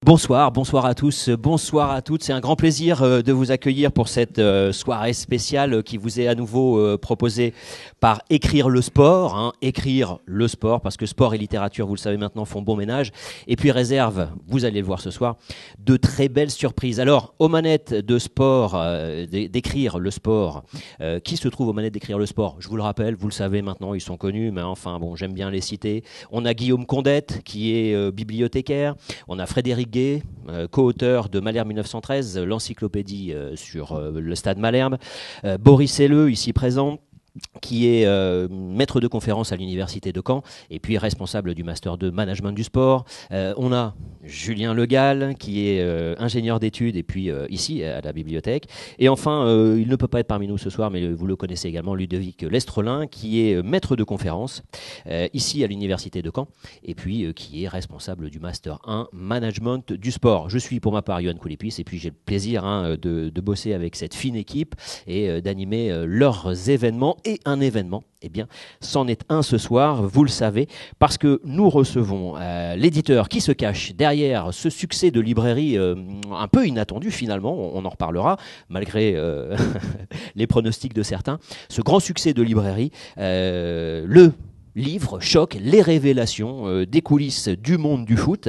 Bonsoir, bonsoir à tous, bonsoir à toutes. C'est un grand plaisir de vous accueillir pour cette soirée spéciale qui vous est à nouveau proposée par Écrire le sport. Écrire le sport, parce que sport et littérature, vous le savez maintenant, font bon ménage. Et puis réserve, vous allez le voir ce soir, de très belles surprises. Alors, aux manettes de sport, d'Écrire le sport, qui se trouve aux manettes d'Écrire le sport? Je vous le rappelle, vous le savez maintenant, ils sont connus, mais enfin, bon, j'aime bien les citer. On a Guillaume Condette, qui est bibliothécaire. On a Frédéric Gay, co-auteur de Malherbe 1913, l'encyclopédie sur le stade Malherbe. Boris Helleux, ici présent, qui est maître de conférence à l'université de Caen et puis responsable du master de management du sport. On a Julien Le Gall, qui est ingénieur d'études et puis ici à la bibliothèque. Et enfin, il ne peut pas être parmi nous ce soir, mais vous le connaissez également, Ludovic Lestrelin, qui est maître de conférence ici à l'université de Caen et puis qui est responsable du master 1 management du sport. Je suis pour ma part Yoann Coulepis et puis j'ai le plaisir de bosser avec cette fine équipe et d'animer leurs événements. Et un événement, eh bien, c'en est un ce soir, vous le savez, parce que nous recevons l'éditeur qui se cache derrière ce succès de librairie un peu inattendu finalement, on en reparlera, malgré les pronostics de certains. Ce grand succès de librairie, le livre choc, les révélations des coulisses du monde du foot.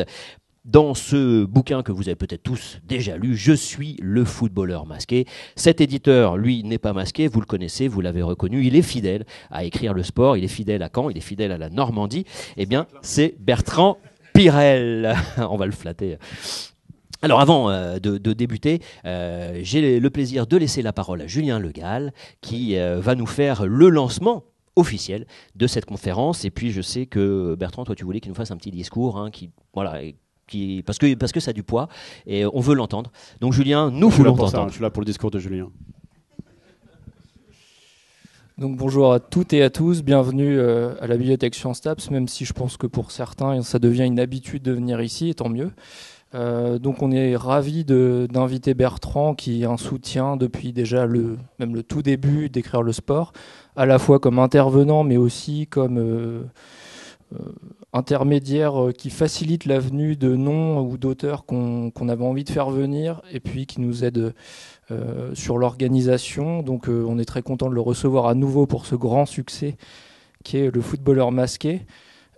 Dans ce bouquin que vous avez peut-être tous déjà lu, Je suis le footballeur masqué. Cet éditeur, lui, n'est pas masqué, vous le connaissez, vous l'avez reconnu, il est fidèle à Écrire le sport, il est fidèle à Caen, il est fidèle à la Normandie. Eh bien, c'est Bertrand Pirel. On va le flatter. Alors avant de débuter, j'ai le plaisir de laisser la parole à Julien Le Gall, qui va nous faire le lancement officiel de cette conférence. Et puis je sais que Bertrand, toi tu voulais qu'il nous fasse un petit discours, parce que ça a du poids et on veut l'entendre. Donc Julien, nous voulons t'entendre. Je suis là pour le discours de Julien. Donc bonjour à toutes et à tous, bienvenue à la bibliothèque Sciences Taps, même si je pense que pour certains ça devient une habitude de venir ici, et tant mieux. Donc on est ravis d'inviter Bertrand, qui est un soutien depuis déjà même le tout début d'Écrire le sport, à la fois comme intervenant mais aussi comme intermédiaire qui facilite la venue de noms ou d'auteurs qu'on avait envie de faire venir et puis qui nous aide sur l'organisation. Donc on est très content de le recevoir à nouveau pour ce grand succès qui est le footballeur masqué.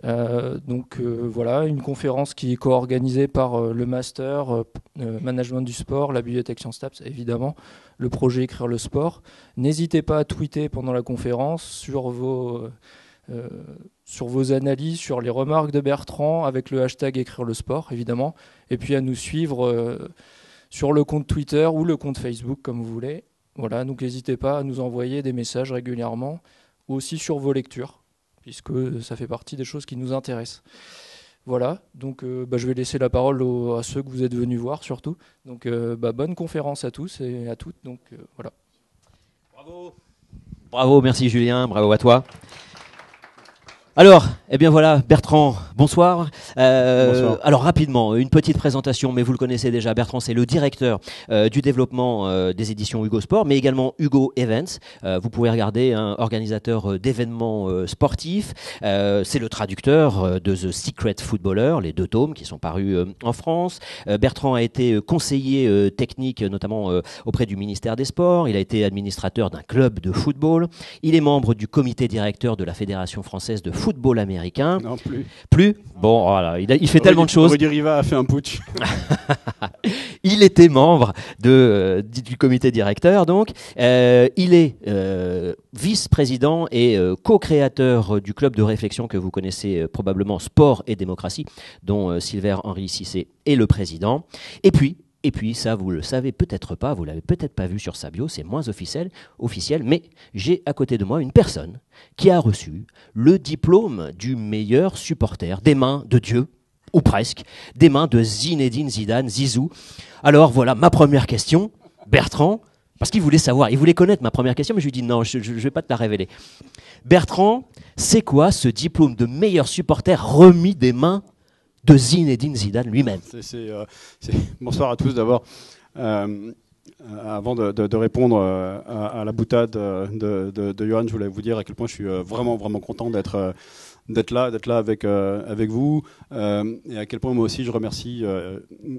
Voilà, une conférence qui est co-organisée par le Master Management du Sport, la Bibliothèque Sciences Taps, évidemment, le projet Écrire le Sport. N'hésitez pas à tweeter pendant la conférence sur vos analyses, sur les remarques de Bertrand, avec le hashtag Écrire le Sport, évidemment, et puis à nous suivre sur le compte Twitter ou le compte Facebook, comme vous voulez. Voilà, donc n'hésitez pas à nous envoyer des messages régulièrement, ou aussi sur vos lectures, puisque ça fait partie des choses qui nous intéressent. Voilà, donc je vais laisser la parole à ceux que vous êtes venus voir surtout. Donc bonne conférence à tous et à toutes. Donc voilà. Bravo. Bravo, merci Julien, bravo à toi. Alors, eh bien voilà, Bertrand, bonsoir. Bonsoir. Alors rapidement, une petite présentation, mais vous le connaissez déjà. Bertrand, c'est le directeur du développement des éditions Hugo Sport, mais également Hugo Events. Vous pouvez regarder, un organisateur d'événements sportifs. C'est le traducteur de The Secret Footballer, les 2 tomes qui sont parus en France. Bertrand a été conseiller technique, notamment auprès du ministère des Sports. Il a été administrateur d'un club de football. Il est membre du comité directeur de la Fédération française de football américain. Non, plus. Plus. Bon, voilà, il fait tellement de choses. Rudy Riva a fait un putsch. Il était membre du comité directeur, donc. Il est vice-président et co-créateur du club de réflexion que vous connaissez probablement, Sport et Démocratie, dont Silver Henry Cissé est le président. Et puis, ça, vous le savez peut-être pas, vous l'avez peut-être pas vu sur sa bio, c'est moins officiel, mais j'ai à côté de moi une personne qui a reçu le diplôme du meilleur supporter des mains de Dieu, ou presque, des mains de Zinedine Zidane, Zizou. Alors voilà, ma première question, Bertrand, parce qu'il voulait savoir, il voulait connaître ma première question, mais je lui ai dit non, je ne vais pas te la révéler. Bertrand, c'est quoi ce diplôme de meilleur supporter remis des mains de Zinedine Zidane lui-même? Bonsoir à tous d'abord. avant de répondre à la boutade de Johan, je voulais vous dire à quel point je suis vraiment content d'être là avec vous, et à quel point moi aussi je remercie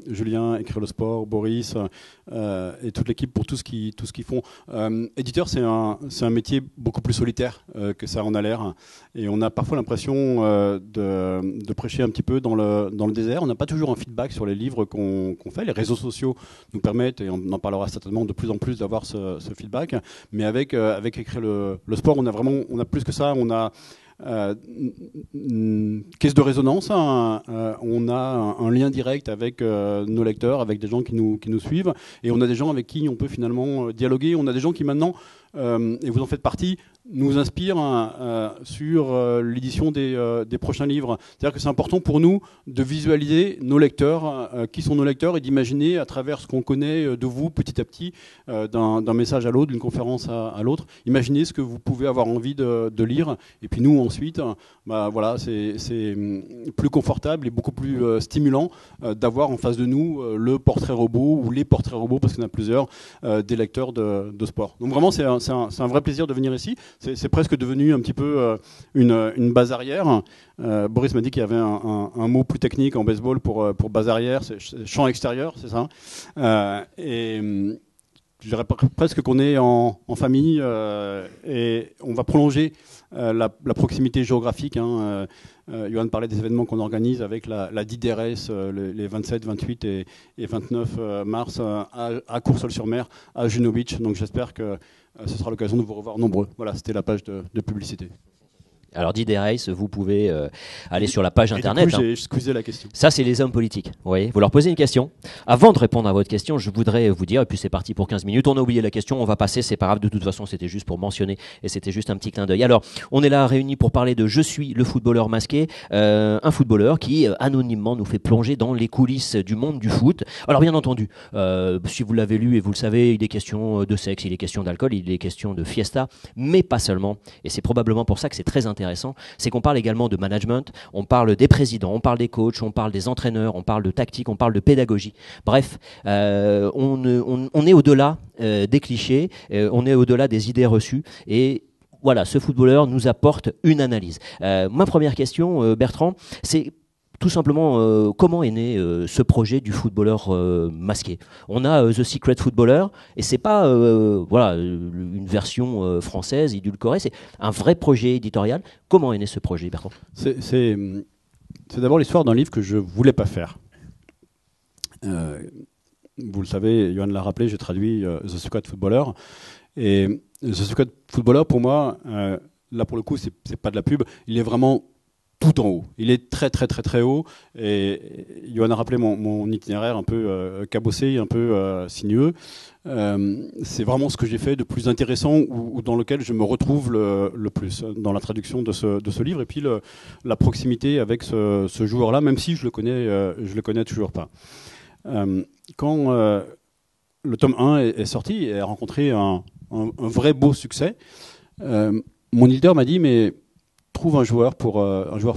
Julien, Écrire le sport, Boris et toute l'équipe pour tout ce qu'ils font. Éditeur, c'est un métier beaucoup plus solitaire que ça en a l'air, et on a parfois l'impression de prêcher un petit peu dans le désert. On n'a pas toujours un feedback sur les livres qu'on fait. Les réseaux sociaux nous permettent, et on en parlera certainement de plus en plus, d'avoir ce feedback, mais avec Écrire le sport, on a plus que ça. On a caisse de résonance, on a un lien direct avec nos lecteurs, avec des gens qui nous suivent, et on a des gens avec qui on peut finalement dialoguer. On a des gens qui maintenant, et vous en faites partie, nous inspirent sur l'édition des prochains livres. C'est-à-dire que c'est important pour nous de visualiser nos lecteurs, qui sont nos lecteurs, et d'imaginer à travers ce qu'on connaît de vous petit à petit, d'un message à l'autre, d'une conférence à l'autre, imaginez ce que vous pouvez avoir envie de lire, et puis nous ensuite, voilà, c'est plus confortable et beaucoup plus stimulant d'avoir en face de nous le portrait robot ou les portraits robots, parce qu'il y en a plusieurs, des lecteurs de sport. Donc vraiment c'est un vrai plaisir de venir ici. C'est presque devenu un petit peu une base arrière. Boris m'a dit qu'il y avait un mot plus technique en baseball pour base arrière, c'est champ extérieur, c'est ça. Et je dirais presque qu'on est en famille, et on va prolonger la proximité géographique. Johan parlait des événements qu'on organise avec la DIDRS les 27, 28 et 29 mars à Courseulles-sur-Mer, à Juno Beach. Donc j'espère que ce sera l'occasion de vous revoir nombreux. Voilà, c'était la page de publicité. Alors DIDRS, vous pouvez aller sur la page internet. Du coup, j'ai squeezé la question. Ça, c'est les hommes politiques. Vous voyez, vous leur posez une question. Avant de répondre à votre question, je voudrais vous dire, et puis c'est parti pour 15 minutes, on a oublié la question, on va passer, c'est pas grave, de toute façon, c'était juste pour mentionner, et c'était juste un petit clin d'œil. Alors, on est là réunis pour parler de Je suis le footballeur masqué, un footballeur qui, anonymement, nous fait plonger dans les coulisses du monde du foot. Alors, bien entendu, si vous l'avez lu et vous le savez, il est question de sexe, il est question d'alcool, il est question de fiesta, mais pas seulement, et c'est probablement pour ça que c'est très intéressant, c'est qu'on parle également de management, on parle des présidents, on parle des coachs, on parle des entraîneurs, on parle de tactique, on parle de pédagogie. Bref, on est au-delà des clichés, on est au-delà des idées reçues, et voilà, ce footballeur nous apporte une analyse. Ma première question, Bertrand, c'est tout simplement, comment est né ce projet du footballeur masqué? On a The Secret Footballer, et c'est pas voilà, une version française, édulcorée, c'est un vrai projet éditorial. Comment est né ce projet, Bertrand? C'est d'abord l'histoire d'un livre que je voulais pas faire. Vous le savez, Johan l'a rappelé, j'ai traduit The Secret Footballer. Et The Secret Footballer, pour moi, là pour le coup, c'est pas de la pub, il est vraiment tout en haut. Il est très très très très haut, et Johan a rappelé mon itinéraire un peu cabossé, un peu sinueux. C'est vraiment ce que j'ai fait de plus intéressant, ou dans lequel je me retrouve le plus dans la traduction de ce livre, et puis la proximité avec ce joueur-là, même si je le connais toujours pas. Quand le tome 1 est sorti et a rencontré un vrai beau succès, mon éditeur m'a dit mais trouve un joueur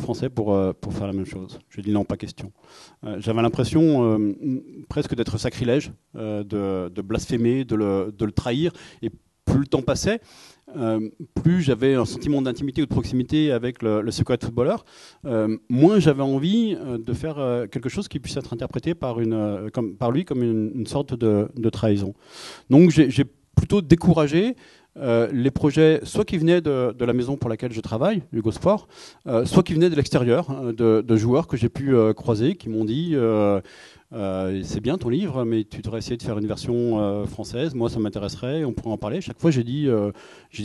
français pour faire la même chose. Je lui ai dit non, pas question. J'avais l'impression presque d'être sacrilège, de blasphémer, de le trahir, et plus le temps passait, plus j'avais un sentiment d'intimité ou de proximité avec le Secret Footballer, moins j'avais envie de faire quelque chose qui puisse être interprété par lui comme une sorte de trahison. Donc j'ai plutôt découragé les projets, soit qui venaient de la maison pour laquelle je travaille, Hugo Sport, soit qui venaient de l'extérieur, de joueurs que j'ai pu croiser, qui m'ont dit c'est bien ton livre, mais tu devrais essayer de faire une version française. Moi, ça m'intéresserait, on pourrait en parler. Chaque fois, j'ai dit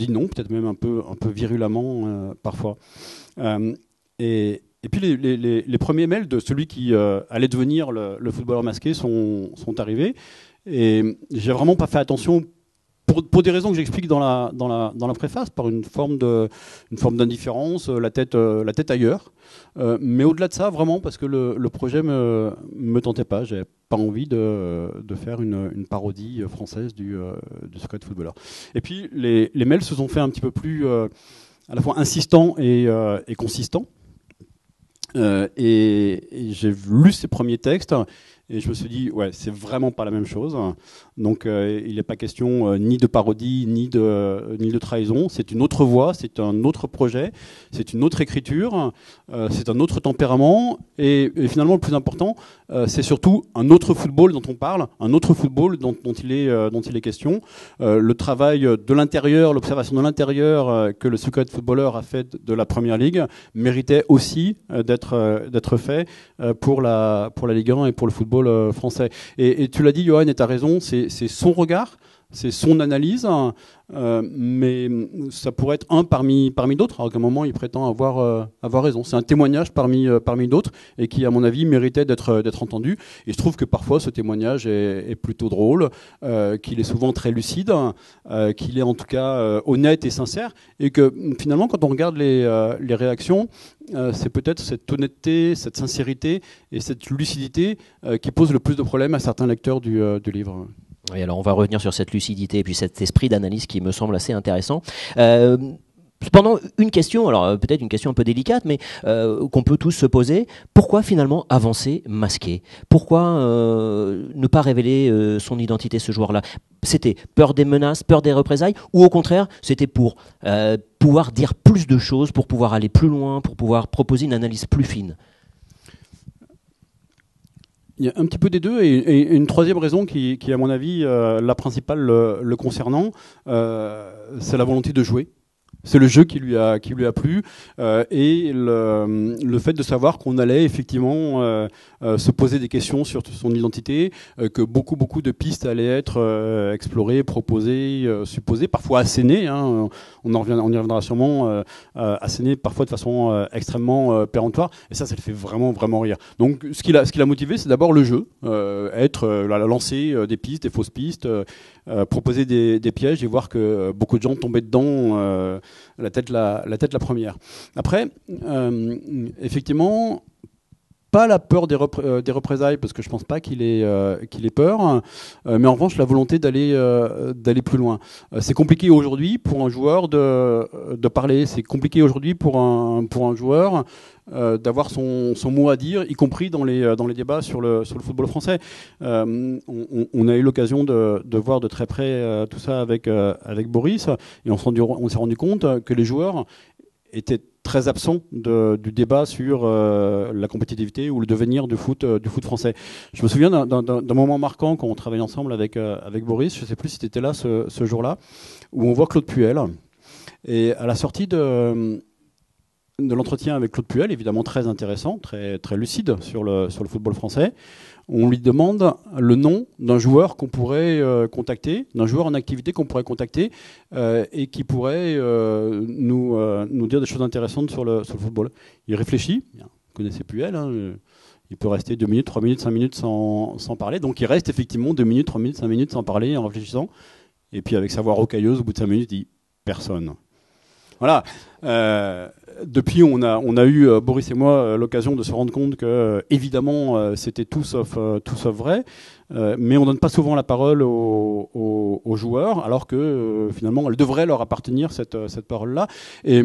non, peut-être même un peu virulemment parfois. Et puis les premiers mails de celui qui allait devenir le footballeur masqué sont arrivés, et j'ai vraiment pas fait attention. Pour des raisons que j'explique dans la préface, par une forme d'indifférence, la tête ailleurs. Mais au-delà de ça, vraiment, parce que le projet me tentait pas. J'avais pas envie de faire une parodie française du Secret Footballer. Et puis les mails se sont fait un petit peu plus à la fois insistants et consistants. Et j'ai lu ces premiers textes, Et je me suis dit, ouais, c'est vraiment pas la même chose. Donc, il n'est pas question ni de parodie, ni de trahison. C'est une autre voix, c'est un autre projet, c'est une autre écriture, c'est un autre tempérament. Et finalement, le plus important, c'est surtout un autre football dont on parle, un autre football dont il est question. Le travail de l'intérieur, l'observation de l'intérieur que le Secret Footballer a fait de la Première Ligue méritait aussi d'être fait pour la Ligue 1 et pour le football français. Et tu l'as dit, Johan, et tu as raison, c'est son regard, c'est son analyse, mais ça pourrait être un parmi d'autres, alors qu'à un moment il prétend avoir raison. C'est un témoignage parmi d'autres et qui, à mon avis, méritait d'être entendu. Et je trouve que parfois ce témoignage est plutôt drôle, qu'il est souvent très lucide, qu'il est en tout cas honnête et sincère, et que finalement, quand on regarde les réactions, c'est peut-être cette honnêteté, cette sincérité et cette lucidité qui pose le plus de problèmes à certains lecteurs du livre. Oui, alors on va revenir sur cette lucidité et puis cet esprit d'analyse qui me semble assez intéressant. Cependant, une question, alors peut-être une question un peu délicate, mais qu'on peut tous se poser, pourquoi finalement avancer masqué ? Pourquoi ne pas révéler son identité, ce joueur-là ? C'était peur des menaces, peur des représailles, ou au contraire, c'était pour pouvoir dire plus de choses, pour pouvoir aller plus loin, pour pouvoir proposer une analyse plus fine ? Il y a un petit peu des deux, et une troisième raison qui à mon avis, la principale le concernant, c'est la volonté de jouer. C'est le jeu qui lui a plu, et le fait de savoir qu'on allait effectivement se poser des questions sur son identité, que beaucoup de pistes allaient être explorées, proposées, supposées, parfois assénées. Hein, on y reviendra sûrement, assénées parfois de façon extrêmement péremptoire. Et ça le fait vraiment rire. Donc ce qui l'a motivé, c'est d'abord le jeu, lancer des pistes, des fausses pistes, proposer des pièges et voir que beaucoup de gens tombaient dedans. La tête la première. Après, effectivement, pas la peur des représailles, parce que je pense pas qu'il ait peur, mais en revanche la volonté d'aller plus loin. C'est compliqué aujourd'hui pour un joueur de parler. C'est compliqué aujourd'hui pour un joueur d'avoir son mot à dire, y compris dans les débats sur le football français. On a eu l'occasion de voir de très près tout ça avec Boris, et on s'est rendu compte que les joueurs étaient très absents du débat sur la compétitivité ou le devenir du foot français. Je me souviens d'un moment marquant quand on travaillait ensemble avec Boris, je ne sais plus si tu étais là ce jour-là, où on voit Claude Puel, et à la sortie de l'entretien avec Claude Puel, évidemment très intéressant, très, très lucide sur le football français, on lui demande le nom d'un joueur qu'on pourrait contacter, d'un joueur en activité qu'on pourrait contacter et qui pourrait nous dire des choses intéressantes sur le football. Il réfléchit, vous connaissez Puel, hein, il peut rester 2 minutes, 3 minutes, 5 minutes sans parler, donc il reste effectivement 2 minutes, 3 minutes, 5 minutes sans parler, en réfléchissant, et puis avec sa voix rocailleuse, au bout de 5 minutes, il dit « personne ». Voilà. Depuis, on a eu, Boris et moi, l'occasion de se rendre compte que, évidemment, c'était tout sauf vrai, mais on donne pas souvent la parole aux joueurs, alors que finalement, elle devrait leur appartenir, cette parole-là. Et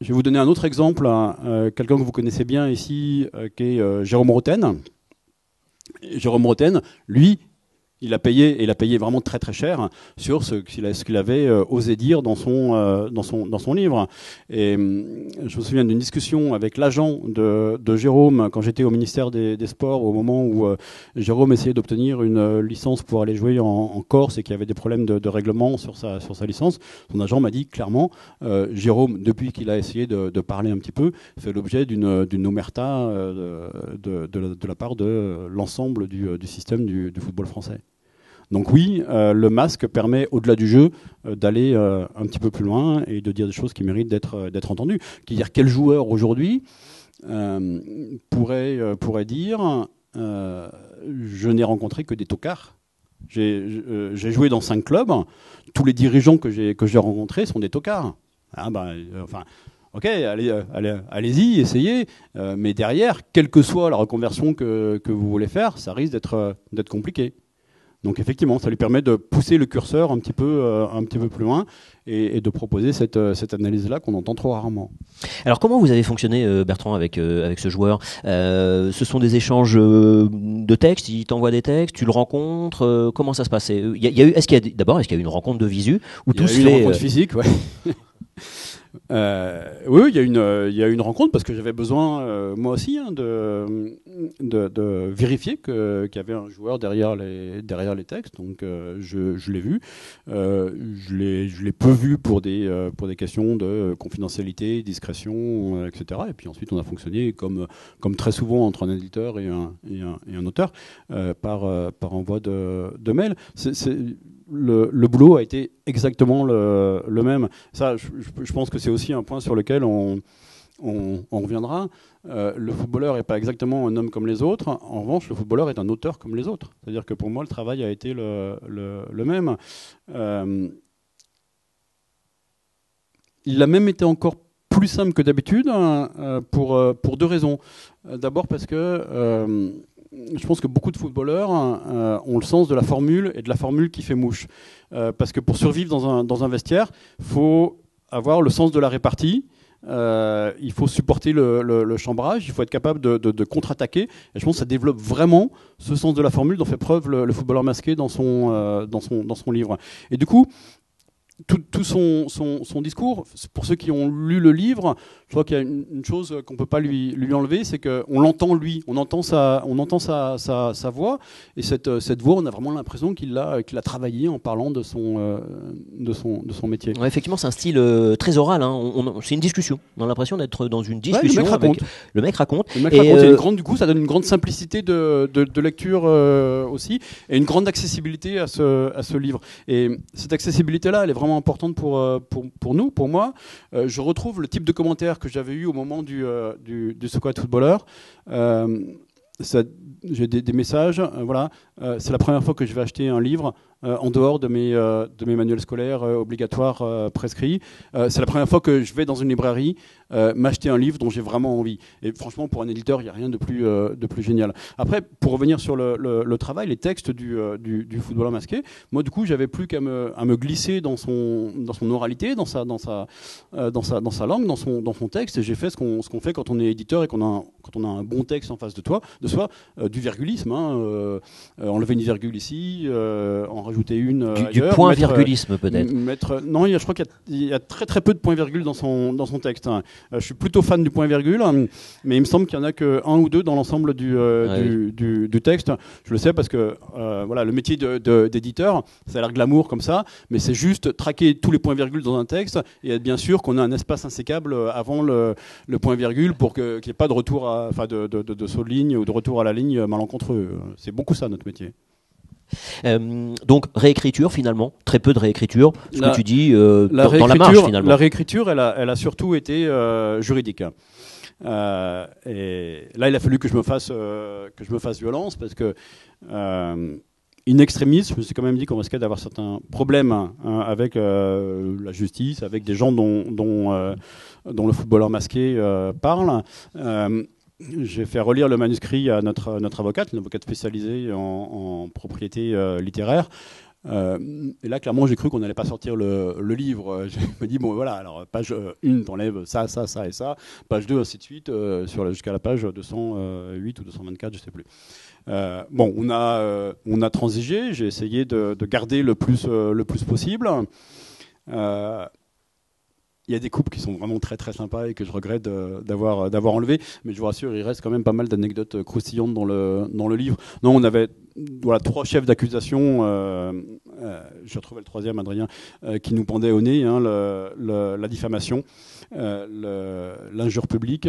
je vais vous donner un autre exemple, quelqu'un que vous connaissez bien ici, qui est Jérôme Roten. Jérôme Roten, lui, il a payé vraiment très très cher sur ce qu'il avait osé dire dans son livre. Et je me souviens d'une discussion avec l'agent de Jérôme quand j'étais au ministère des Sports, au moment où Jérôme essayait d'obtenir une licence pour aller jouer en Corse et qu'il y avait des problèmes de règlement sur sa licence. Son agent m'a dit clairement, Jérôme, depuis qu'il a essayé de parler un petit peu, fait l'objet d'une omerta de la part de l'ensemble du système du football français. Donc oui, le masque permet, au-delà du jeu, d'aller un petit peu plus loin et de dire des choses qui méritent d'être entendues. Quel joueur aujourd'hui pourrait dire je n'ai rencontré que des tocards. J'ai joué dans 5 clubs, tous les dirigeants que j'ai rencontrés sont des tocards. Ok, allez-y, essayez, mais derrière, quelle que soit la reconversion que vous voulez faire, ça risque d'être compliqué. Donc effectivement, ça lui permet de pousser le curseur un petit peu plus loin et de proposer cette analyse-là qu'on entend trop rarement. Alors comment vous avez fonctionné, Bertrand, avec ce joueur? Ce sont des échanges de textes, il t'envoie des textes, tu le rencontres, comment ça se passe? Est-ce qu'il y a eu une rencontre de visu où tout se fait? Il y a eu une rencontre physique, ouais. Oui, il y a eu une rencontre parce que j'avais besoin, moi aussi, de vérifier qu'il y avait un joueur derrière les textes. Donc, je l'ai vu. Je l'ai peu vu pour des questions de confidentialité, discrétion, etc. Et puis ensuite, on a fonctionné comme très souvent entre un éditeur et un auteur par envoi de mail. Le boulot a été exactement le même. Ça, je pense que c'est aussi un point sur lequel on reviendra. Le footballeur n'est pas exactement un homme comme les autres. En revanche, le footballeur est un auteur comme les autres. C'est-à-dire que pour moi, le travail a été le même. Il a même été encore plus simple que d'habitude pour deux raisons. D'abord parce que je pense que beaucoup de footballeurs ont le sens de la formule et de la formule qui fait mouche. Parce que pour survivre dans un vestiaire, il faut avoir le sens de la répartie. Il faut supporter le chambrage, il faut être capable de contre-attaquer. Et je pense que ça développe vraiment ce sens de la formule dont fait preuve le footballeur masqué dans son livre. Et du coup, tout son discours, pour ceux qui ont lu le livre, je crois qu'il y a une chose qu'on ne peut pas lui enlever, c'est qu'on l'entend lui, on entend sa voix, et cette voix, on a vraiment l'impression qu'il a travaillé en parlant de son métier. Ouais, effectivement, c'est un style très oral, hein. C'est une discussion. On a l'impression d'être dans une discussion. Ouais, le mec raconte. Du coup, ça donne une grande simplicité de lecture aussi, et une grande accessibilité à ce livre. Et cette accessibilité-là, elle est vraiment importante pour nous, pour moi. Je retrouve le type de commentaires que j'avais eu au moment du Squad Footballeur. J'ai des messages, voilà. C'est la première fois que je vais acheter un livre en dehors de mes manuels scolaires obligatoires prescrits. C'est la première fois que je vais dans une librairie m'acheter un livre dont j'ai vraiment envie. Et franchement, pour un éditeur, il n'y a rien de plus génial. Après, pour revenir sur le travail, les textes du footballeur masqué, moi, du coup, j'avais plus qu'à me glisser dans son oralité, dans sa langue, dans son texte. Et j'ai fait ce qu'on fait quand on est éditeur et quand on a un bon texte en face de soi, du virgulisme, hein, enlever une virgule ici, en rajouter une ailleurs. Du point-virgulisme peut-être. Non, je crois qu'il y a très très peu de points-virgules dans son texte. Hein. Je suis plutôt fan du point-virgule, hein, mais il me semble qu'il n'y en a qu'un ou deux dans l'ensemble du texte. Je le sais parce que voilà, le métier d'éditeur, ça a l'air glamour comme ça, mais c'est juste traquer tous les points-virgules dans un texte et être bien sûr qu'on a un espace insécable avant le point-virgule pour qu'il n'y ait pas de retour, de saut de ligne ou de retour à la ligne malencontreux. C'est beaucoup ça notre métier. Donc réécriture finalement, très peu de réécriture, ce que tu dis dans la marge finalement. La réécriture, elle a surtout été juridique. Et là, il a fallu que je me fasse violence parce que in extremis, je me suis quand même dit qu'on risquait d'avoir certains problèmes avec la justice, avec des gens dont le footballeur masqué parle. J'ai fait relire le manuscrit à notre avocate, une avocate spécialisée en propriété littéraire. Et là, clairement, j'ai cru qu'on n'allait pas sortir le livre. Je me dis, bon, voilà, alors page 1, t'enlèves ça et ça. Page 2, ainsi de suite, jusqu'à la page 208 ou 224, je ne sais plus. Bon, on a transigé. J'ai essayé de garder le plus possible. Il y a des coupes qui sont vraiment très très sympas et que je regrette d'avoir enlevé, mais je vous rassure, il reste quand même pas mal d'anecdotes croustillantes dans le livre. Non, on avait 3 chefs d'accusation, j'ai retrouvé le 3e, Adrien, qui nous pendait au nez, hein, la diffamation, l'injure publique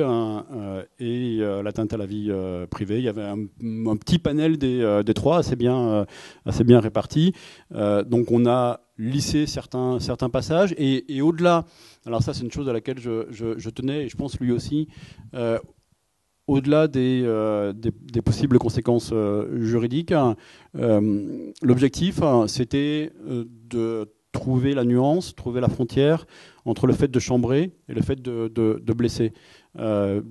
et l'atteinte à la vie privée. Il y avait un petit panel des 3 assez bien répartis. Donc on a lissé certains passages et au-delà, alors ça c'est une chose à laquelle je tenais et je pense lui aussi, au-delà des possibles conséquences juridiques, l'objectif c'était de trouver la nuance, trouver la frontière entre le fait de chambrer et le fait de blesser. La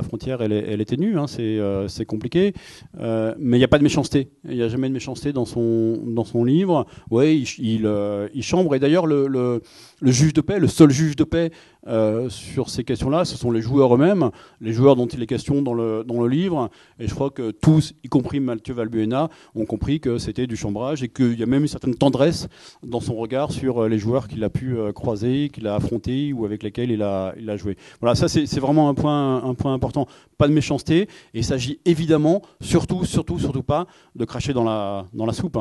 frontière, elle est ténue, hein, c'est compliqué, mais il n'y a pas de méchanceté. Il n'y a jamais de méchanceté dans son livre. Ouais, il chambre. Et d'ailleurs, le juge de paix, le seul juge de paix sur ces questions-là, ce sont les joueurs eux-mêmes, les joueurs dont il est question dans le livre. Et je crois que tous, y compris Mathieu Valbuena, ont compris que c'était du chambrage et qu'il y a même une certaine tendresse dans son regard sur les joueurs qu'il a pu croiser, qu'il a affrontés ou avec lesquels il a joué. Voilà, ça c'est vraiment un point important. Pas de méchanceté, et il s'agit évidemment surtout pas de cracher dans la soupe.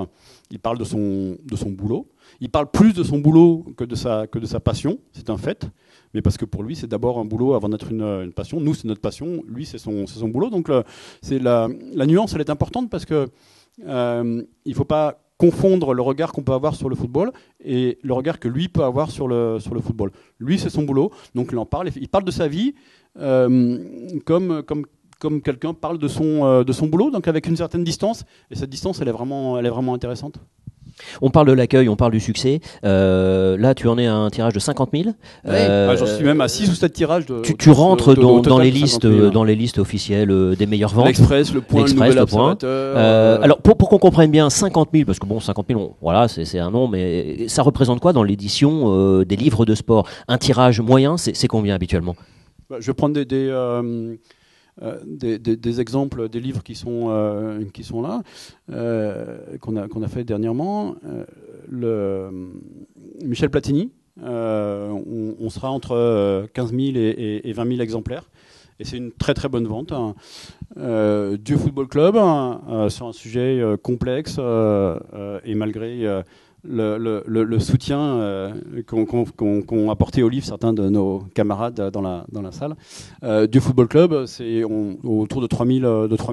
Il parle de son boulot. Il parle plus de son boulot que de sa passion, c'est un fait. Mais parce que pour lui, c'est d'abord un boulot avant d'être une passion. Nous, c'est notre passion. Lui, c'est son boulot. Donc, c'est la nuance, elle est importante parce que il faut pas confondre le regard qu'on peut avoir sur le football et le regard que lui peut avoir sur le football. Lui, c'est son boulot. Donc, il en parle. Il parle de sa vie comme quelqu'un parle de son boulot, donc avec une certaine distance. Et cette distance, elle est vraiment intéressante. On parle de l'accueil, on parle du succès. Là, tu en es à un tirage de 50 000. J'en suis même à 6 ou 7 tirages. Tu rentres dans les listes officielles des meilleures ventes. L'Express, Le Point, le Nouvel Observateur. Alors, pour qu'on comprenne bien, 50 000, parce que bon, 50 000, voilà, c'est un nom, mais ça représente quoi dans l'édition des livres de sport? Un tirage moyen, c'est combien habituellement? Je vais prendre des exemples des livres qui sont là, qu'on a fait dernièrement. Michel Platini, on sera entre 15 000 et 20 000 exemplaires. Et c'est une très très bonne vente. Dieu Football Club, sur un sujet complexe, et malgré le soutien qu'ont apporté au livre certains de nos camarades dans la salle. Du Football Club, c'est autour de 3000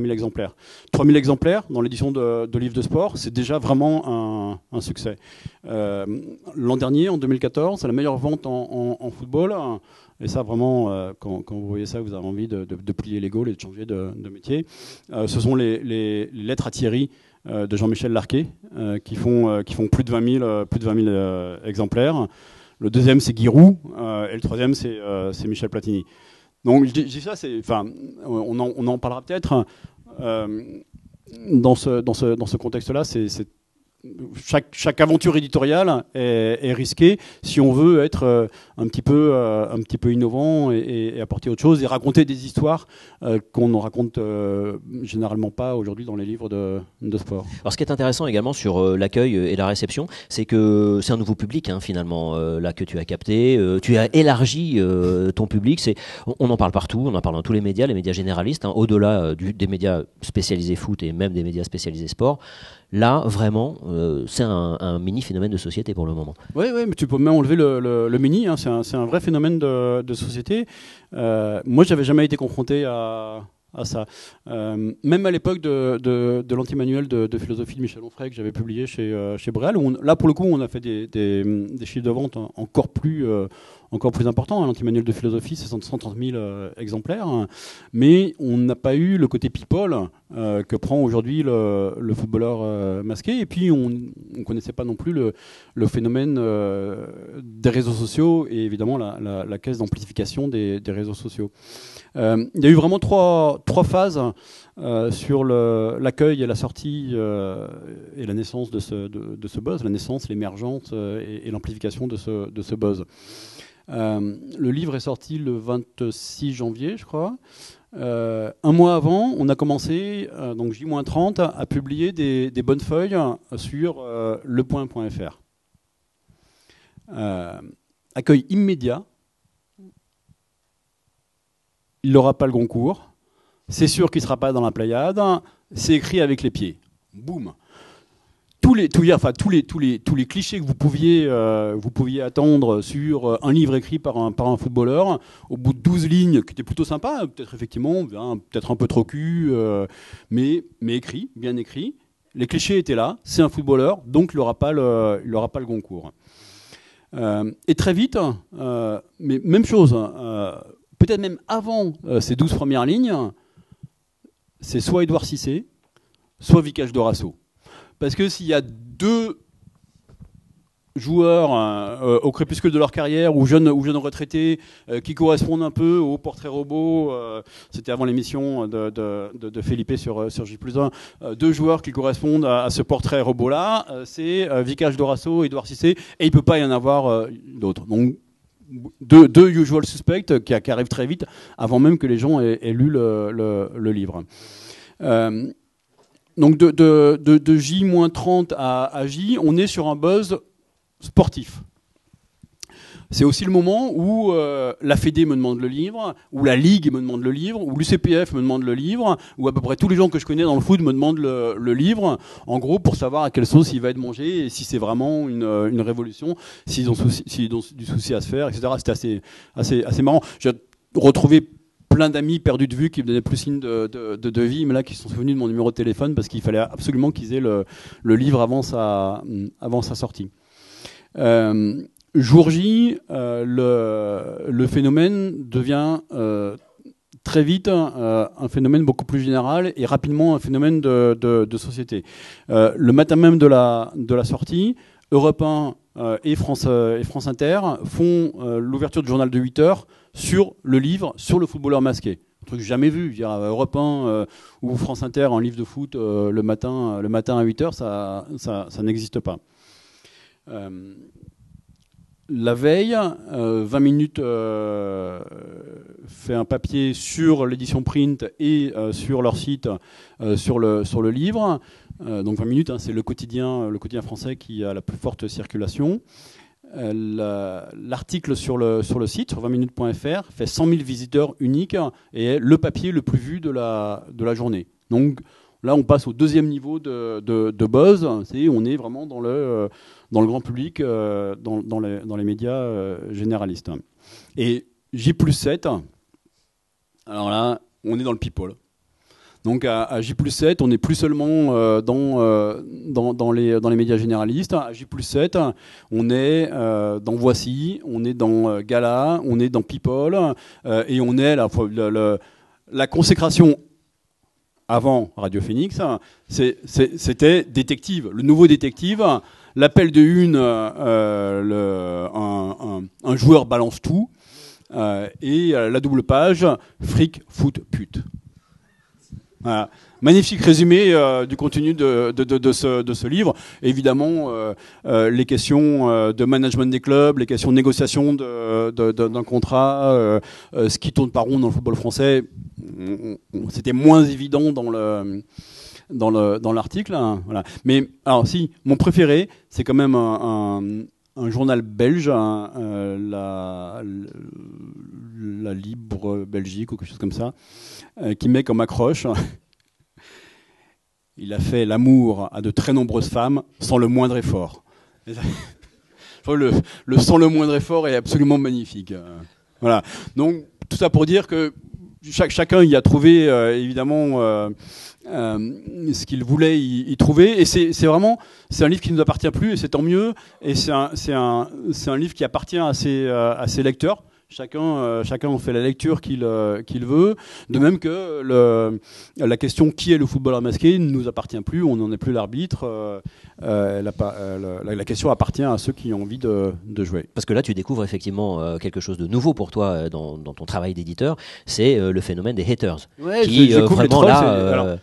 exemplaires. 3000 exemplaires dans l'édition de livres de sport, c'est déjà vraiment un succès. L'an dernier, en 2014, c'est la meilleure vente en football. Et ça, vraiment, quand vous voyez ça, vous avez envie de plier les gaules et de changer de métier. Ce sont les lettres à Thierry de Jean-Michel Larquet, qui font plus de 20 000 exemplaires. Le deuxième, c'est Giroud, et le troisième, c'est Michel Platini. Donc, je dis ça, on en parlera peut-être. Dans ce contexte-là, chaque aventure éditoriale est risquée si on veut être un petit peu innovant et apporter autre chose et raconter des histoires qu'on ne raconte généralement pas aujourd'hui dans les livres de sport. Alors ce qui est intéressant également sur l'accueil et la réception, c'est que c'est un nouveau public finalement là que tu as capté, tu as élargi ton public, on en parle partout, on en parle dans tous les médias généralistes, au-delà des médias spécialisés foot et même des médias spécialisés sport. Là, vraiment, c'est un mini phénomène de société pour le moment. Oui, mais tu peux même enlever le mini. Hein, c'est un vrai phénomène de société. Moi, j'avais jamais été confronté à ça. Même à l'époque de l'anti-manuel de philosophie de Michel Onfray que j'avais publié chez Bréal, où là, pour le coup, on a fait des chiffres de vente encore plus important. L'anti-manuel de philosophie, c'est 130 000 exemplaires. Mais on n'a pas eu le côté people que prend aujourd'hui le footballeur masqué. Et puis, on ne connaissait pas non plus le phénomène des réseaux sociaux et évidemment la caisse d'amplification des réseaux sociaux. Il y a eu vraiment trois phases sur l'accueil et la sortie et la naissance de ce buzz, la naissance, l'émergence et l'amplification de ce buzz. Le livre est sorti le 26 janvier, je crois. Un mois avant, on a commencé, donc J-30, à publier des bonnes feuilles sur lepoint.fr. Accueil immédiat. Il n'aura pas le Goncourt. C'est sûr qu'il ne sera pas dans la Pléiade. C'est écrit avec les pieds. Boum. Tous les clichés que vous pouviez attendre sur un livre écrit par un footballeur, au bout de 12 lignes, qui étaient plutôt sympas, peut-être effectivement, peut-être un peu trop cul, mais écrit, bien écrit. Les clichés étaient là, c'est un footballeur, donc il n'aura pas le Goncourt. Et très vite, mais même chose, peut-être même avant ces 12 premières lignes, c'est soit Édouard Cissé, soit Vicage Dorasso. Parce que s'il y a deux joueurs au crépuscule de leur carrière ou jeunes retraités qui correspondent un peu au portrait robot. C'était avant l'émission de Felipe sur J+1. Deux joueurs qui correspondent à ce portrait robot-là. C'est Vikash Dorasso et Edouard Cissé. Et il ne peut pas y en avoir d'autres. Donc, deux usual suspects qui arrivent très vite avant même que les gens aient lu le livre. Donc de J-30 à J, on est sur un buzz sportif. C'est aussi le moment où la Fédé me demande le livre, où la Ligue me demande le livre, où l'UCPF me demande le livre, où à peu près tous les gens que je connais dans le foot me demandent le livre, en gros pour savoir à quelle sauce il va être mangé et si c'est vraiment une révolution, s'ils ont du souci à se faire, etc. C'était assez marrant. J'ai retrouvé plein d'amis perdus de vue qui me donnaient plus signe de vie, mais là qui se sont souvenus de mon numéro de téléphone parce qu'il fallait absolument qu'ils aient le livre avant sa sortie. Jour J, le phénomène devient très vite un phénomène beaucoup plus général et rapidement un phénomène de société. Le matin même de la sortie, Europe 1 et France Inter font l'ouverture du journal de 8 heures sur le livre, sur le footballeur masqué. Un truc jamais vu. Europe 1 ou France Inter, un livre de foot le matin à 8 heures, ça n'existe pas. La veille, 20 minutes fait un papier sur l'édition print et sur leur site sur le livre. Donc 20 minutes, c'est le quotidien français qui a la plus forte circulation. L'article sur le site, sur 20minutes.fr, fait 100 000 visiteurs uniques et est le papier le plus vu de la journée. Donc là, on passe au deuxième niveau de buzz. On est vraiment dans le grand public, dans les médias généralistes. Et J+7, alors là, on est dans le people. Donc à J+7, on n'est plus seulement dans les médias généralistes. À J+7, on est dans Voici, on est dans Gala, on est dans People, et on est la consécration avant Radio Phoenix, c'était Détective, le nouveau Détective. L'appel de une, un joueur balance tout, et la double page, fric, foot, pute. Voilà. Magnifique résumé du contenu de ce livre. Évidemment, les questions de management des clubs, les questions de négociation d'un contrat, ce qui tourne par rond dans le football français, c'était moins évident dans l'article. Hein, voilà. Mais alors si, mon préféré, c'est quand même un journal belge, la Libre Belgique ou quelque chose comme ça, qui met comme accroche « Il a fait l'amour à de très nombreuses femmes sans le moindre effort ». Le sans le moindre effort est absolument magnifique. Voilà. Donc tout ça pour dire que chacun y a trouvé évidemment ce qu'il voulait y trouver, et c'est vraiment un livre qui ne nous appartient plus, et c'est tant mieux, et c'est un livre qui appartient à ses lecteurs. Chacun en fait la lecture qu'il veut, de même que la question qui est le footballeur masqué ne nous appartient plus, on n'en est plus l'arbitre, la question appartient à ceux qui ont envie de jouer. Parce que là tu découvres effectivement quelque chose de nouveau pour toi dans ton travail d'éditeur, c'est le phénomène des haters. Ouais, qui vraiment trolls, là...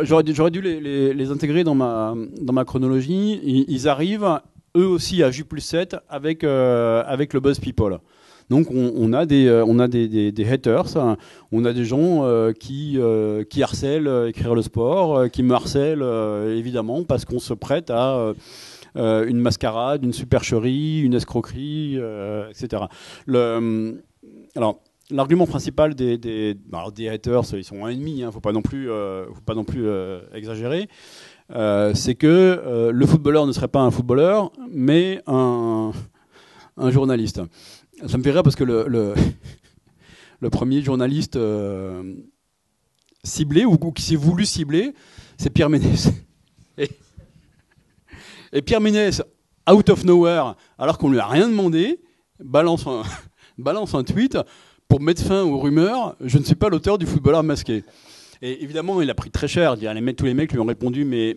J'aurais dû les intégrer dans ma chronologie. Ils arrivent eux aussi à J+7 avec le Buzz People. Donc on a des haters, on a des gens qui harcèlent Écrire le Sport, qui me harcèlent évidemment parce qu'on se prête à une mascarade, une supercherie, une escroquerie, etc. Alors l'argument principal des haters, ils sont ennemis, faut pas non plus exagérer. C'est que le footballeur ne serait pas un footballeur, mais un journaliste. Ça me fait rire parce que le premier journaliste ciblé ou qui s'est voulu cibler, c'est Pierre Ménès. Et Pierre Ménès, out of nowhere, alors qu'on lui a rien demandé, balance un tweet pour mettre fin aux rumeurs. Je ne suis pas l'auteur du footballeur masqué. Et évidemment, il a pris très cher. Tous les mecs lui ont répondu, mais